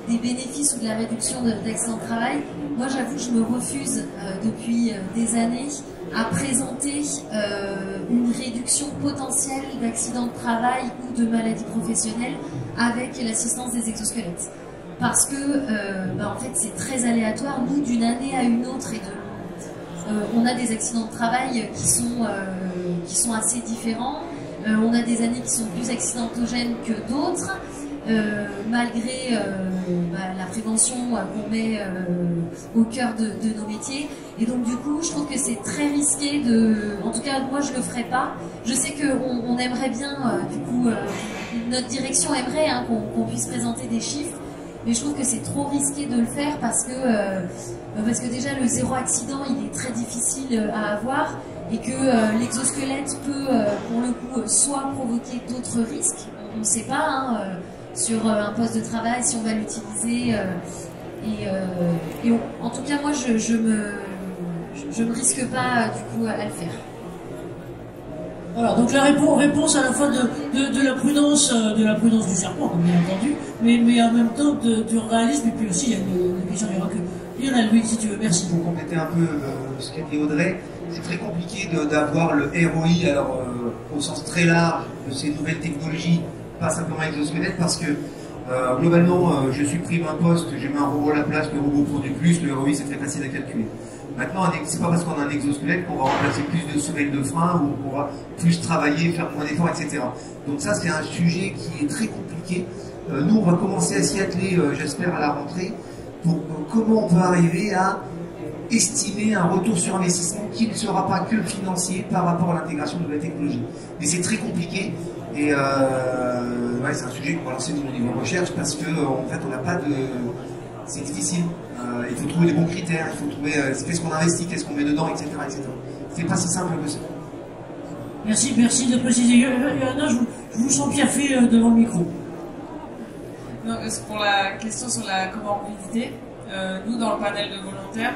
des bénéfices ou de la réduction d'accidents de travail, moi j'avoue, je me refuse depuis des années à présenter une réduction potentielle d'accidents de travail ou de maladies professionnelles avec l'assistance des exosquelettes. Parce que en fait c'est très aléatoire. Nous, d'une année à une autre, on a des accidents de travail qui sont assez différents. On a des années qui sont plus accidentogènes que d'autres. Malgré la prévention qu'on met au cœur de nos métiers. Et donc du coup, je trouve que c'est très risqué en tout cas, moi je le ferai pas. Je sais qu'on aimerait bien, notre direction aimerait qu'on puisse présenter des chiffres, mais je trouve que c'est trop risqué de le faire parce que déjà le zéro accident, il est très difficile à avoir et que l'exosquelette peut, pour le coup, soit provoquer d'autres risques, on ne sait pas, sur un poste de travail, si on va l'utiliser. En tout cas, moi, je me risque pas du coup à le faire. Voilà, donc la réponse à la fois de la prudence du serpent, comme bien entendu, mais en même temps du réalisme, et puis aussi il y a une question du recul. Lionel, oui, si tu veux, merci. Pour compléter un peu ce qu'a dit Audrey, c'est très compliqué d'avoir le ROI, alors au sens très large de ces nouvelles technologies, pas simplement exosquelette, parce que globalement, je supprime un poste, je mets un robot à la place, le robot produit plus, le ROI c'est très facile à calculer. Maintenant, c'est pas parce qu'on a un exosquelette qu'on va remplacer plus de semelles de frein ou qu'on va plus travailler, faire moins d'efforts, etc. Donc ça, c'est un sujet qui est très compliqué. Nous, on va commencer à s'y atteler, j'espère, à la rentrée, pour comment on peut arriver à estimer un retour sur investissement qui ne sera pas que financier par rapport à l'intégration de nouvelles technologies. Mais c'est très compliqué et c'est un sujet qu'on va lancer au niveau recherche parce que en fait, on n'a pas de... C'est difficile. Il faut trouver des bons critères, il faut trouver qu'est-ce qu'on investit, qu'est-ce qu'on met dedans, etc. C'est pas si simple que ça. Merci de préciser. Johanna, je vous sens piaffé devant le micro. Non, pour la question sur la comorbidité, nous dans le panel de volontaires,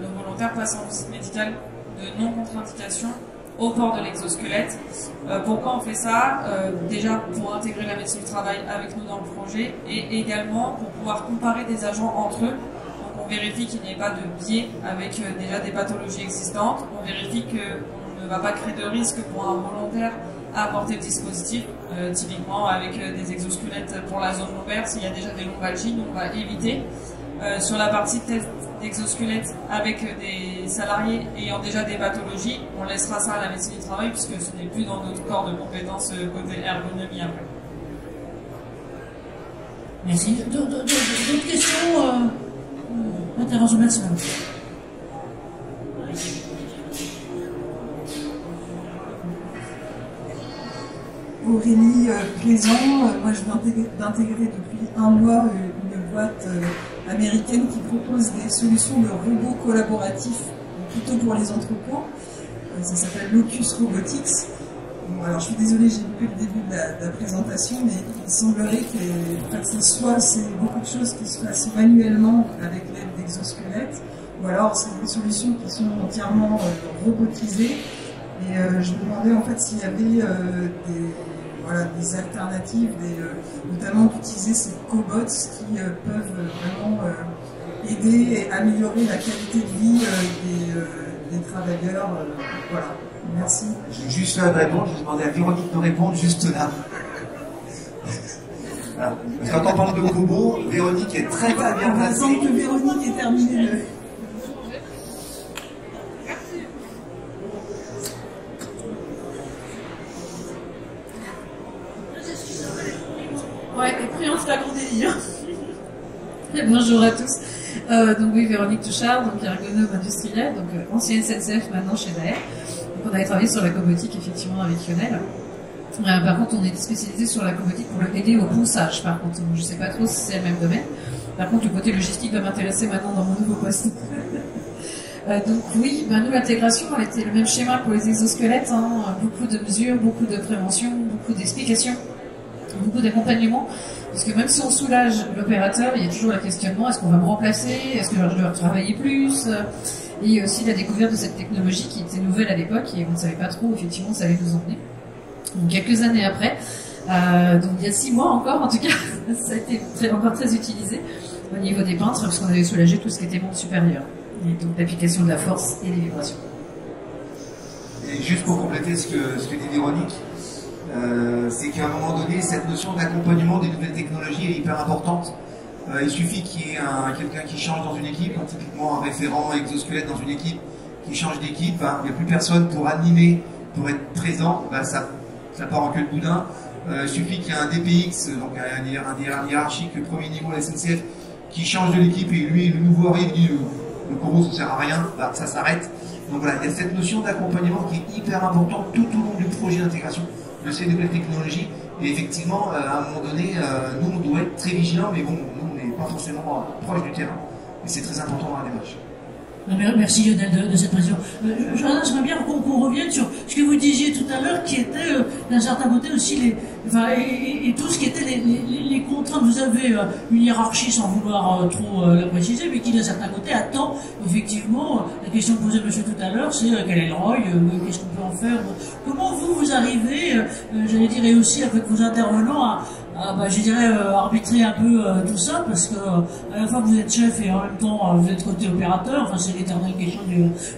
nos volontaires passent en visite médicale de non-contre-indication au port de l'exosquelette. Pourquoi on fait ça? Déjà pour intégrer la médecine du travail avec nous dans le projet et également pour pouvoir comparer des agents entre eux. Donc on vérifie qu'il n'y ait pas de biais avec déjà des pathologies existantes. On vérifie qu'on ne va pas créer de risque pour un volontaire à apporter le dispositif, typiquement avec des exosquelettes pour la zone lombaire. S'il y a déjà des lombalgies, nous on va éviter. Sur la partie test d'exosquelette avec des salariés ayant déjà des pathologies, on laissera ça à la médecine du travail puisque ce n'est plus dans notre corps de compétences côté ergonomie après. Merci. D'autres questions intervention, merci. Aurélie Plaisant, moi je viens d'intégrer depuis un mois une boîte américaine qui propose des solutions de robots collaboratifs plutôt pour les entrepôts. Ça s'appelle Locus Robotics. Bon, alors je suis désolée, j'ai loupé le début de la présentation, mais il semblerait que c'est beaucoup de choses qui se passent manuellement avec l'aide d'exosquelettes, ou alors c'est des solutions qui sont entièrement robotisées. Et je me demandais en fait s'il y avait des alternatives, notamment d'utiliser ces cobots qui peuvent vraiment aider et améliorer la qualité de vie des travailleurs. Voilà, merci. J'ai juste fait une réponse, je demandais à Véronique de répondre juste là. Voilà. Parce que quand on parle de cobots, Véronique est très bien placée. On attend que Véronique ait terminé le... Ouais, et puis on se la grande délire. Bonjour à tous. Donc oui, Véronique Touchard, donc ergonome industrielle, donc ancienne SNCF, maintenant chez Daher. Donc on avait travaillé sur la cobotique effectivement avec Lionel. Par contre, on est spécialisé sur la cobotique pour aider au ponçage. Par contre, donc, je sais pas trop si c'est le même domaine. Par contre, le côté logistique va m'intéresser maintenant dans mon nouveau poste. Donc oui, nous l'intégration, elle était le même schéma pour les exosquelettes, beaucoup de mesures, beaucoup de prévention, beaucoup d'explications, beaucoup d'accompagnement, parce que même si on soulage l'opérateur, il y a toujours le questionnement, est-ce qu'on va me remplacer, est-ce que je dois travailler plus, et aussi la découverte de cette technologie qui était nouvelle à l'époque et on ne savait pas trop où effectivement ça allait nous emmener. Donc quelques années après, donc il y a 6 mois encore en tout cas, ça a été encore très utilisé au niveau des peintres, parce qu'on avait soulagé tout ce qui était monde supérieur, et donc l'application de la force et des vibrations. Et juste pour compléter ce que dit Véronique, c'est qu'à un moment donné, cette notion d'accompagnement des nouvelles technologies est hyper importante. Il suffit qu'il y ait quelqu'un qui change dans une équipe, typiquement un référent exosquelette dans une équipe qui change d'équipe, il n'y a plus personne pour animer, pour être présent, ça part en queue de boudin. Il suffit qu'il y ait un DPX, donc un hiérarchique premier niveau à la SNCF, qui change de l'équipe et lui, le nouveau arrive, dit le corbeau ça sert à rien, ça s'arrête. Donc voilà, il y a cette notion d'accompagnement qui est hyper importante tout au long du projet d'intégration de ces nouvelles technologies. Et effectivement, à un moment donné, nous on doit être très vigilants, mais bon, nous on n'est pas forcément proche du terrain. Mais c'est très important dans la démarche. Merci Lionel de cette précision. J'aimerais bien qu'on revienne sur ce que vous disiez tout à l'heure, qui était d'un certain côté aussi et tout ce qui était les contraintes. Vous avez une hiérarchie sans vouloir trop la préciser, mais qui d'un certain côté attend effectivement la question que posait monsieur tout à l'heure, c'est quel est le ROI, qu'est-ce qu'on peut en faire. Comment vous arrivez, j'allais dire, et aussi avec vos intervenants je dirais arbitrer un peu tout ça, parce que à la fois vous êtes chef et en même temps vous êtes côté opérateur, enfin c'est l'éternelle question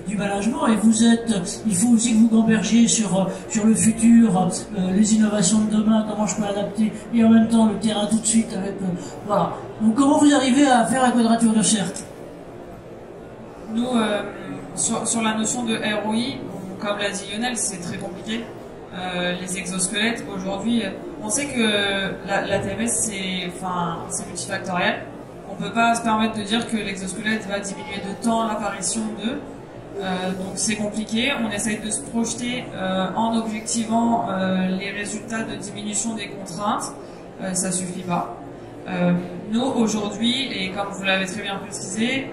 du management, et il faut aussi que vous gambergiez sur le futur, les innovations de demain, comment je peux adapter, et en même temps le terrain tout de suite avec voilà. Donc comment vous arrivez à faire la quadrature de cercle? Nous, sur la notion de ROI, comme l'a dit Lionel, c'est très compliqué. Les exosquelettes, aujourd'hui, on sait que la TMS, c'est multifactoriel. On ne peut pas se permettre de dire que l'exosquelette va diminuer de temps l'apparition d'eux. Donc c'est compliqué. On essaye de se projeter en objectivant les résultats de diminution des contraintes. Ça suffit pas. Nous, aujourd'hui, et comme vous l'avez très bien précisé,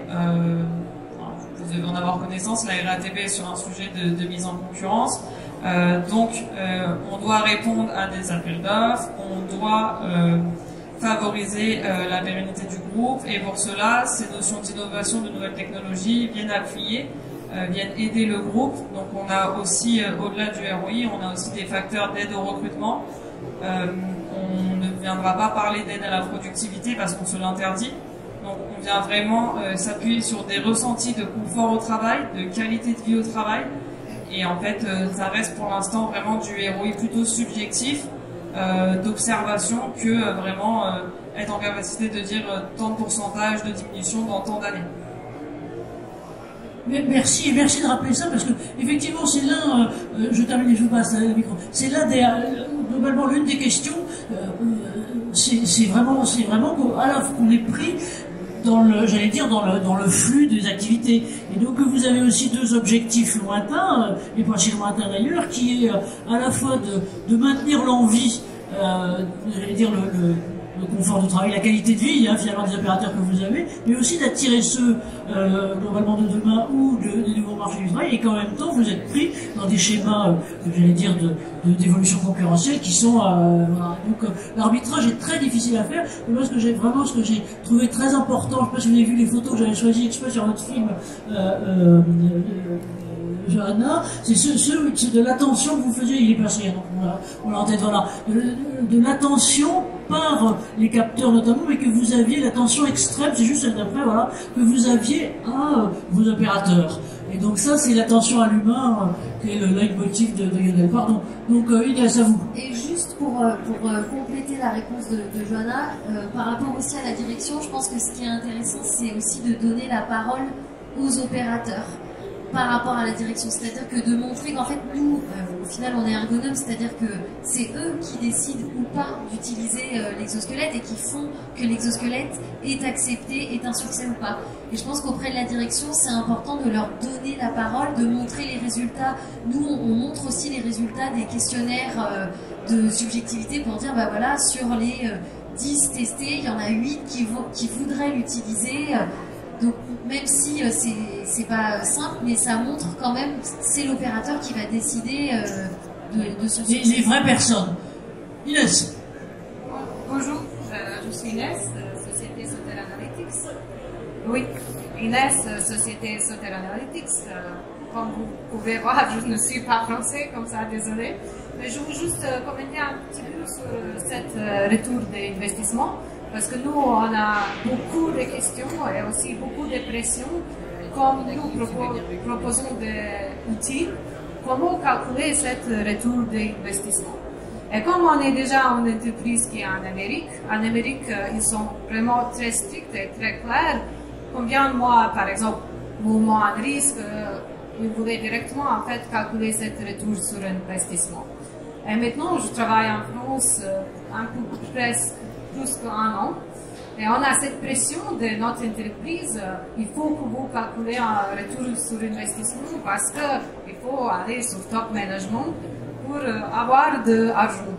vous devez en avoir connaissance, la RATP est sur un sujet de mise en concurrence. On doit répondre à des appels d'offres, on doit favoriser la pérennité du groupe, et pour cela, ces notions d'innovation, de nouvelles technologies viennent appuyer, viennent aider le groupe. Donc on a aussi, au-delà du ROI, on a aussi des facteurs d'aide au recrutement. On ne viendra pas parler d'aide à la productivité parce qu'on se l'interdit. Donc on vient vraiment s'appuyer sur des ressentis de confort au travail, de qualité de vie au travail. Et en fait, ça reste pour l'instant vraiment du ROI plutôt subjectif, d'observation, que vraiment être en capacité de dire tant de pourcentage de diminution dans tant d'années. Merci de rappeler ça, parce que effectivement c'est l'un, je termine et je vous passe le micro, c'est là globalement l'une des questions, c'est vraiment qu'on est pris dans le flux des activités. Et donc vous avez aussi deux objectifs lointains, et pas si lointains d'ailleurs, qui est à la fois de maintenir l'envie, j'allais dire le confort de travail, la qualité de vie, finalement des opérateurs que vous avez, mais aussi d'attirer ceux globalement de demain ou des nouveaux marchés du travail, et qu'en même temps vous êtes pris dans des schémas, j'allais dire, d'évolution concurrentielle qui sont voilà. Donc l'arbitrage est très difficile à faire. Et moi ce que j'ai trouvé très important, je ne sais pas si vous avez vu les photos que j'avais choisies exprès sur votre film Johanna, c'est de l'attention que vous faisiez, il est passé, donc on l'a en tête, voilà, de l'attention par les capteurs notamment, mais que vous aviez l'attention extrême, c'est juste celle d'après, voilà, que vous aviez à vos opérateurs. Et donc ça, c'est l'attention à l'humain, qui est le leitmotiv de Lionel. Pardon. Donc Inès, à vous. Et juste pour compléter la réponse de Johanna, par rapport aussi à la direction, je pense que ce qui est intéressant, c'est aussi de donner la parole aux opérateurs par rapport à la direction, c'est-à-dire que de montrer qu'en fait nous, au final on est ergonomes, c'est-à-dire que c'est eux qui décident ou pas d'utiliser l'exosquelette et qui font que l'exosquelette est accepté, est un succès ou pas. Et je pense qu'auprès de la direction, c'est important de leur donner la parole, de montrer les résultats. Nous, on montre aussi les résultats des questionnaires de subjectivité pour dire, bah voilà, sur les 10 testés, il y en a 8 qui voudraient l'utiliser. Donc même si c'est pas simple, mais ça montre quand même, c'est l'opérateur qui va décider de ce succès. Les vraies personnes. Inès. Bonjour, je suis Inès, Société Soter Analytics. Oui, Inès, Société Soter Analytics. Comme vous pouvez voir, je ne suis pas français, comme ça, désolé. Mais je veux juste commenter un petit peu sur cette retour d'investissement. Parce que nous, on a beaucoup de questions et aussi beaucoup de pressions. Comme nous proposons des outils comment calculer cette retour d'investissement. Et comme on est déjà une entreprise qui est en Amérique, ils sont vraiment très stricts et très clairs. Combien de mois, par exemple, mouvement de risque, ils voulaient directement en fait calculer cette retour sur investissement. Et maintenant, je travaille en France un peu presque plus qu'un an. Et on a cette pression de notre entreprise, il faut que vous calculez un retour sur investissement parce qu'il faut aller sur top management pour avoir de l'argent.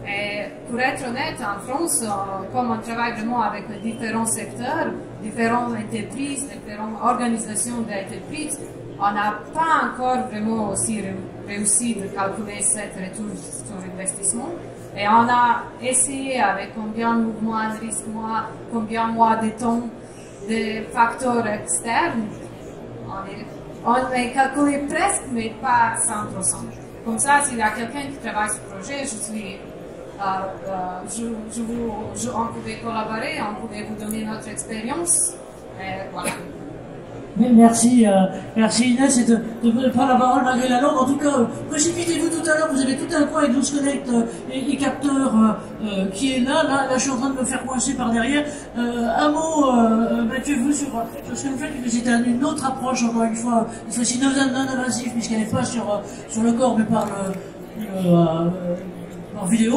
Et pour être honnête, en France, comme on travaille vraiment avec différents secteurs, différentes entreprises, différentes organisations d'entreprises, on n'a pas encore vraiment aussi réussi de calculer cette retour sur investissement. Et on a essayé avec combien de mouvements de risque mois, combien de mois de temps, de facteurs externes. On est calculé presque, mais pas 100%. Comme ça, s'il y a quelqu'un qui travaille sur le projet, on pouvait collaborer, on pouvait vous donner notre expérience. Et voilà. Merci Inès de prendre la parole malgré la langue. En tout cas, précipitez-vous tout à l'heure, vous avez tout un coin avec Loose Connect et capteur qui est là. Là, je suis en train de me faire coincer par derrière. Un mot, Mathieu, vous sur ce que vous faites, parce que c'était une autre approche, encore une fois, c'est non invasive, puisqu'elle n'est pas sur le corps, mais par vidéo.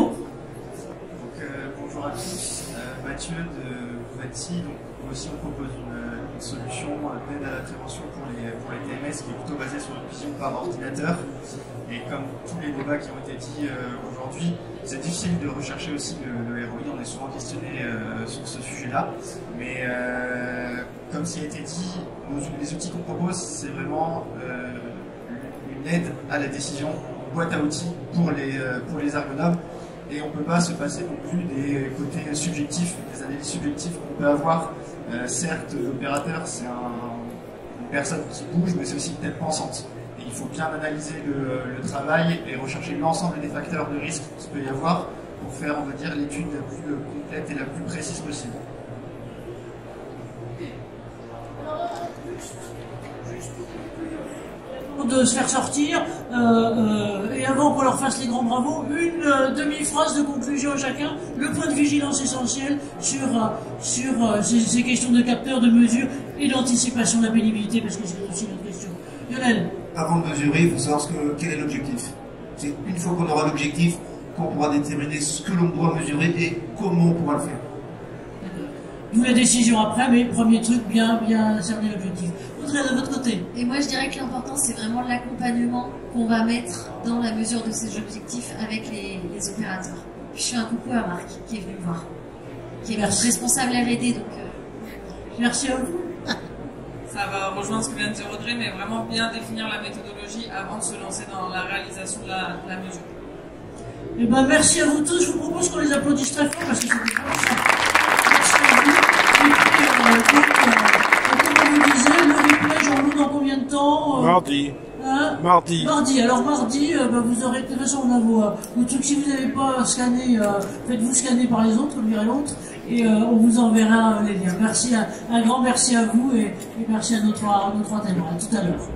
Donc, bonjour à tous, Mathieu de Buvati. Donc, aussi, on propose une solution d'aide à la prévention pour les TMS qui est plutôt basée sur une vision par ordinateur. Et comme tous les débats qui ont été dits aujourd'hui, c'est difficile de rechercher aussi le ROI. On est souvent questionné sur ce sujet-là. Mais comme ça a été dit, les outils qu'on propose, c'est vraiment une aide à la décision, une boîte à outils pour les ergonomes. Et on ne peut pas se passer non plus des côtés subjectifs, des analyses subjectives qu'on peut avoir. Certes, l'opérateur, c'est une personne qui bouge, mais c'est aussi une tête pensante. Et il faut bien analyser le travail et rechercher l'ensemble des facteurs de risque qu'il peut y avoir pour faire, on va dire, l'étude la plus complète et la plus précise possible. De se faire sortir et avant qu'on leur fasse les grands bravos, une demi-phrase de conclusion à chacun, le point de vigilance essentiel sur ces questions de capteurs, de mesure et d'anticipation de la pénibilité, parce que c'est aussi notre question. Lionel. Avant de mesurer, il faut savoir quel est l'objectif. C'est une fois qu'on aura l'objectif qu'on pourra déterminer ce que l'on doit mesurer et comment on pourra le faire. D'où la décision après, mais premier truc, bien cerner l'objectif. Audrey, de votre côté. Et moi, je dirais que l'important, c'est vraiment l'accompagnement qu'on va mettre dans la mesure de ces objectifs avec les opérateurs. Puis je fais un coucou à Marc, qui est venu me voir, qui est responsable R&D, donc... Merci à vous. Ça va rejoindre ce que vient de dire Audrey, mais vraiment bien définir la méthodologie avant de se lancer dans la réalisation de la mesure. Eh ben, merci à vous tous. Je vous propose qu'on les applaudisse très fort, parce que c'est vraiment ça. Merci à vous. Comme on vous disait, le replay, j'en loue dans combien de temps Mardi. Hein Mardi. Alors mardi, vous aurez de toute façon on a vos trucs. Si vous n'avez pas scanné, faites-vous scanner par les autres, l'un et l'autre, et on vous enverra les liens. Merci, un grand merci à vous et merci à notre intervenant. À tout à l'heure.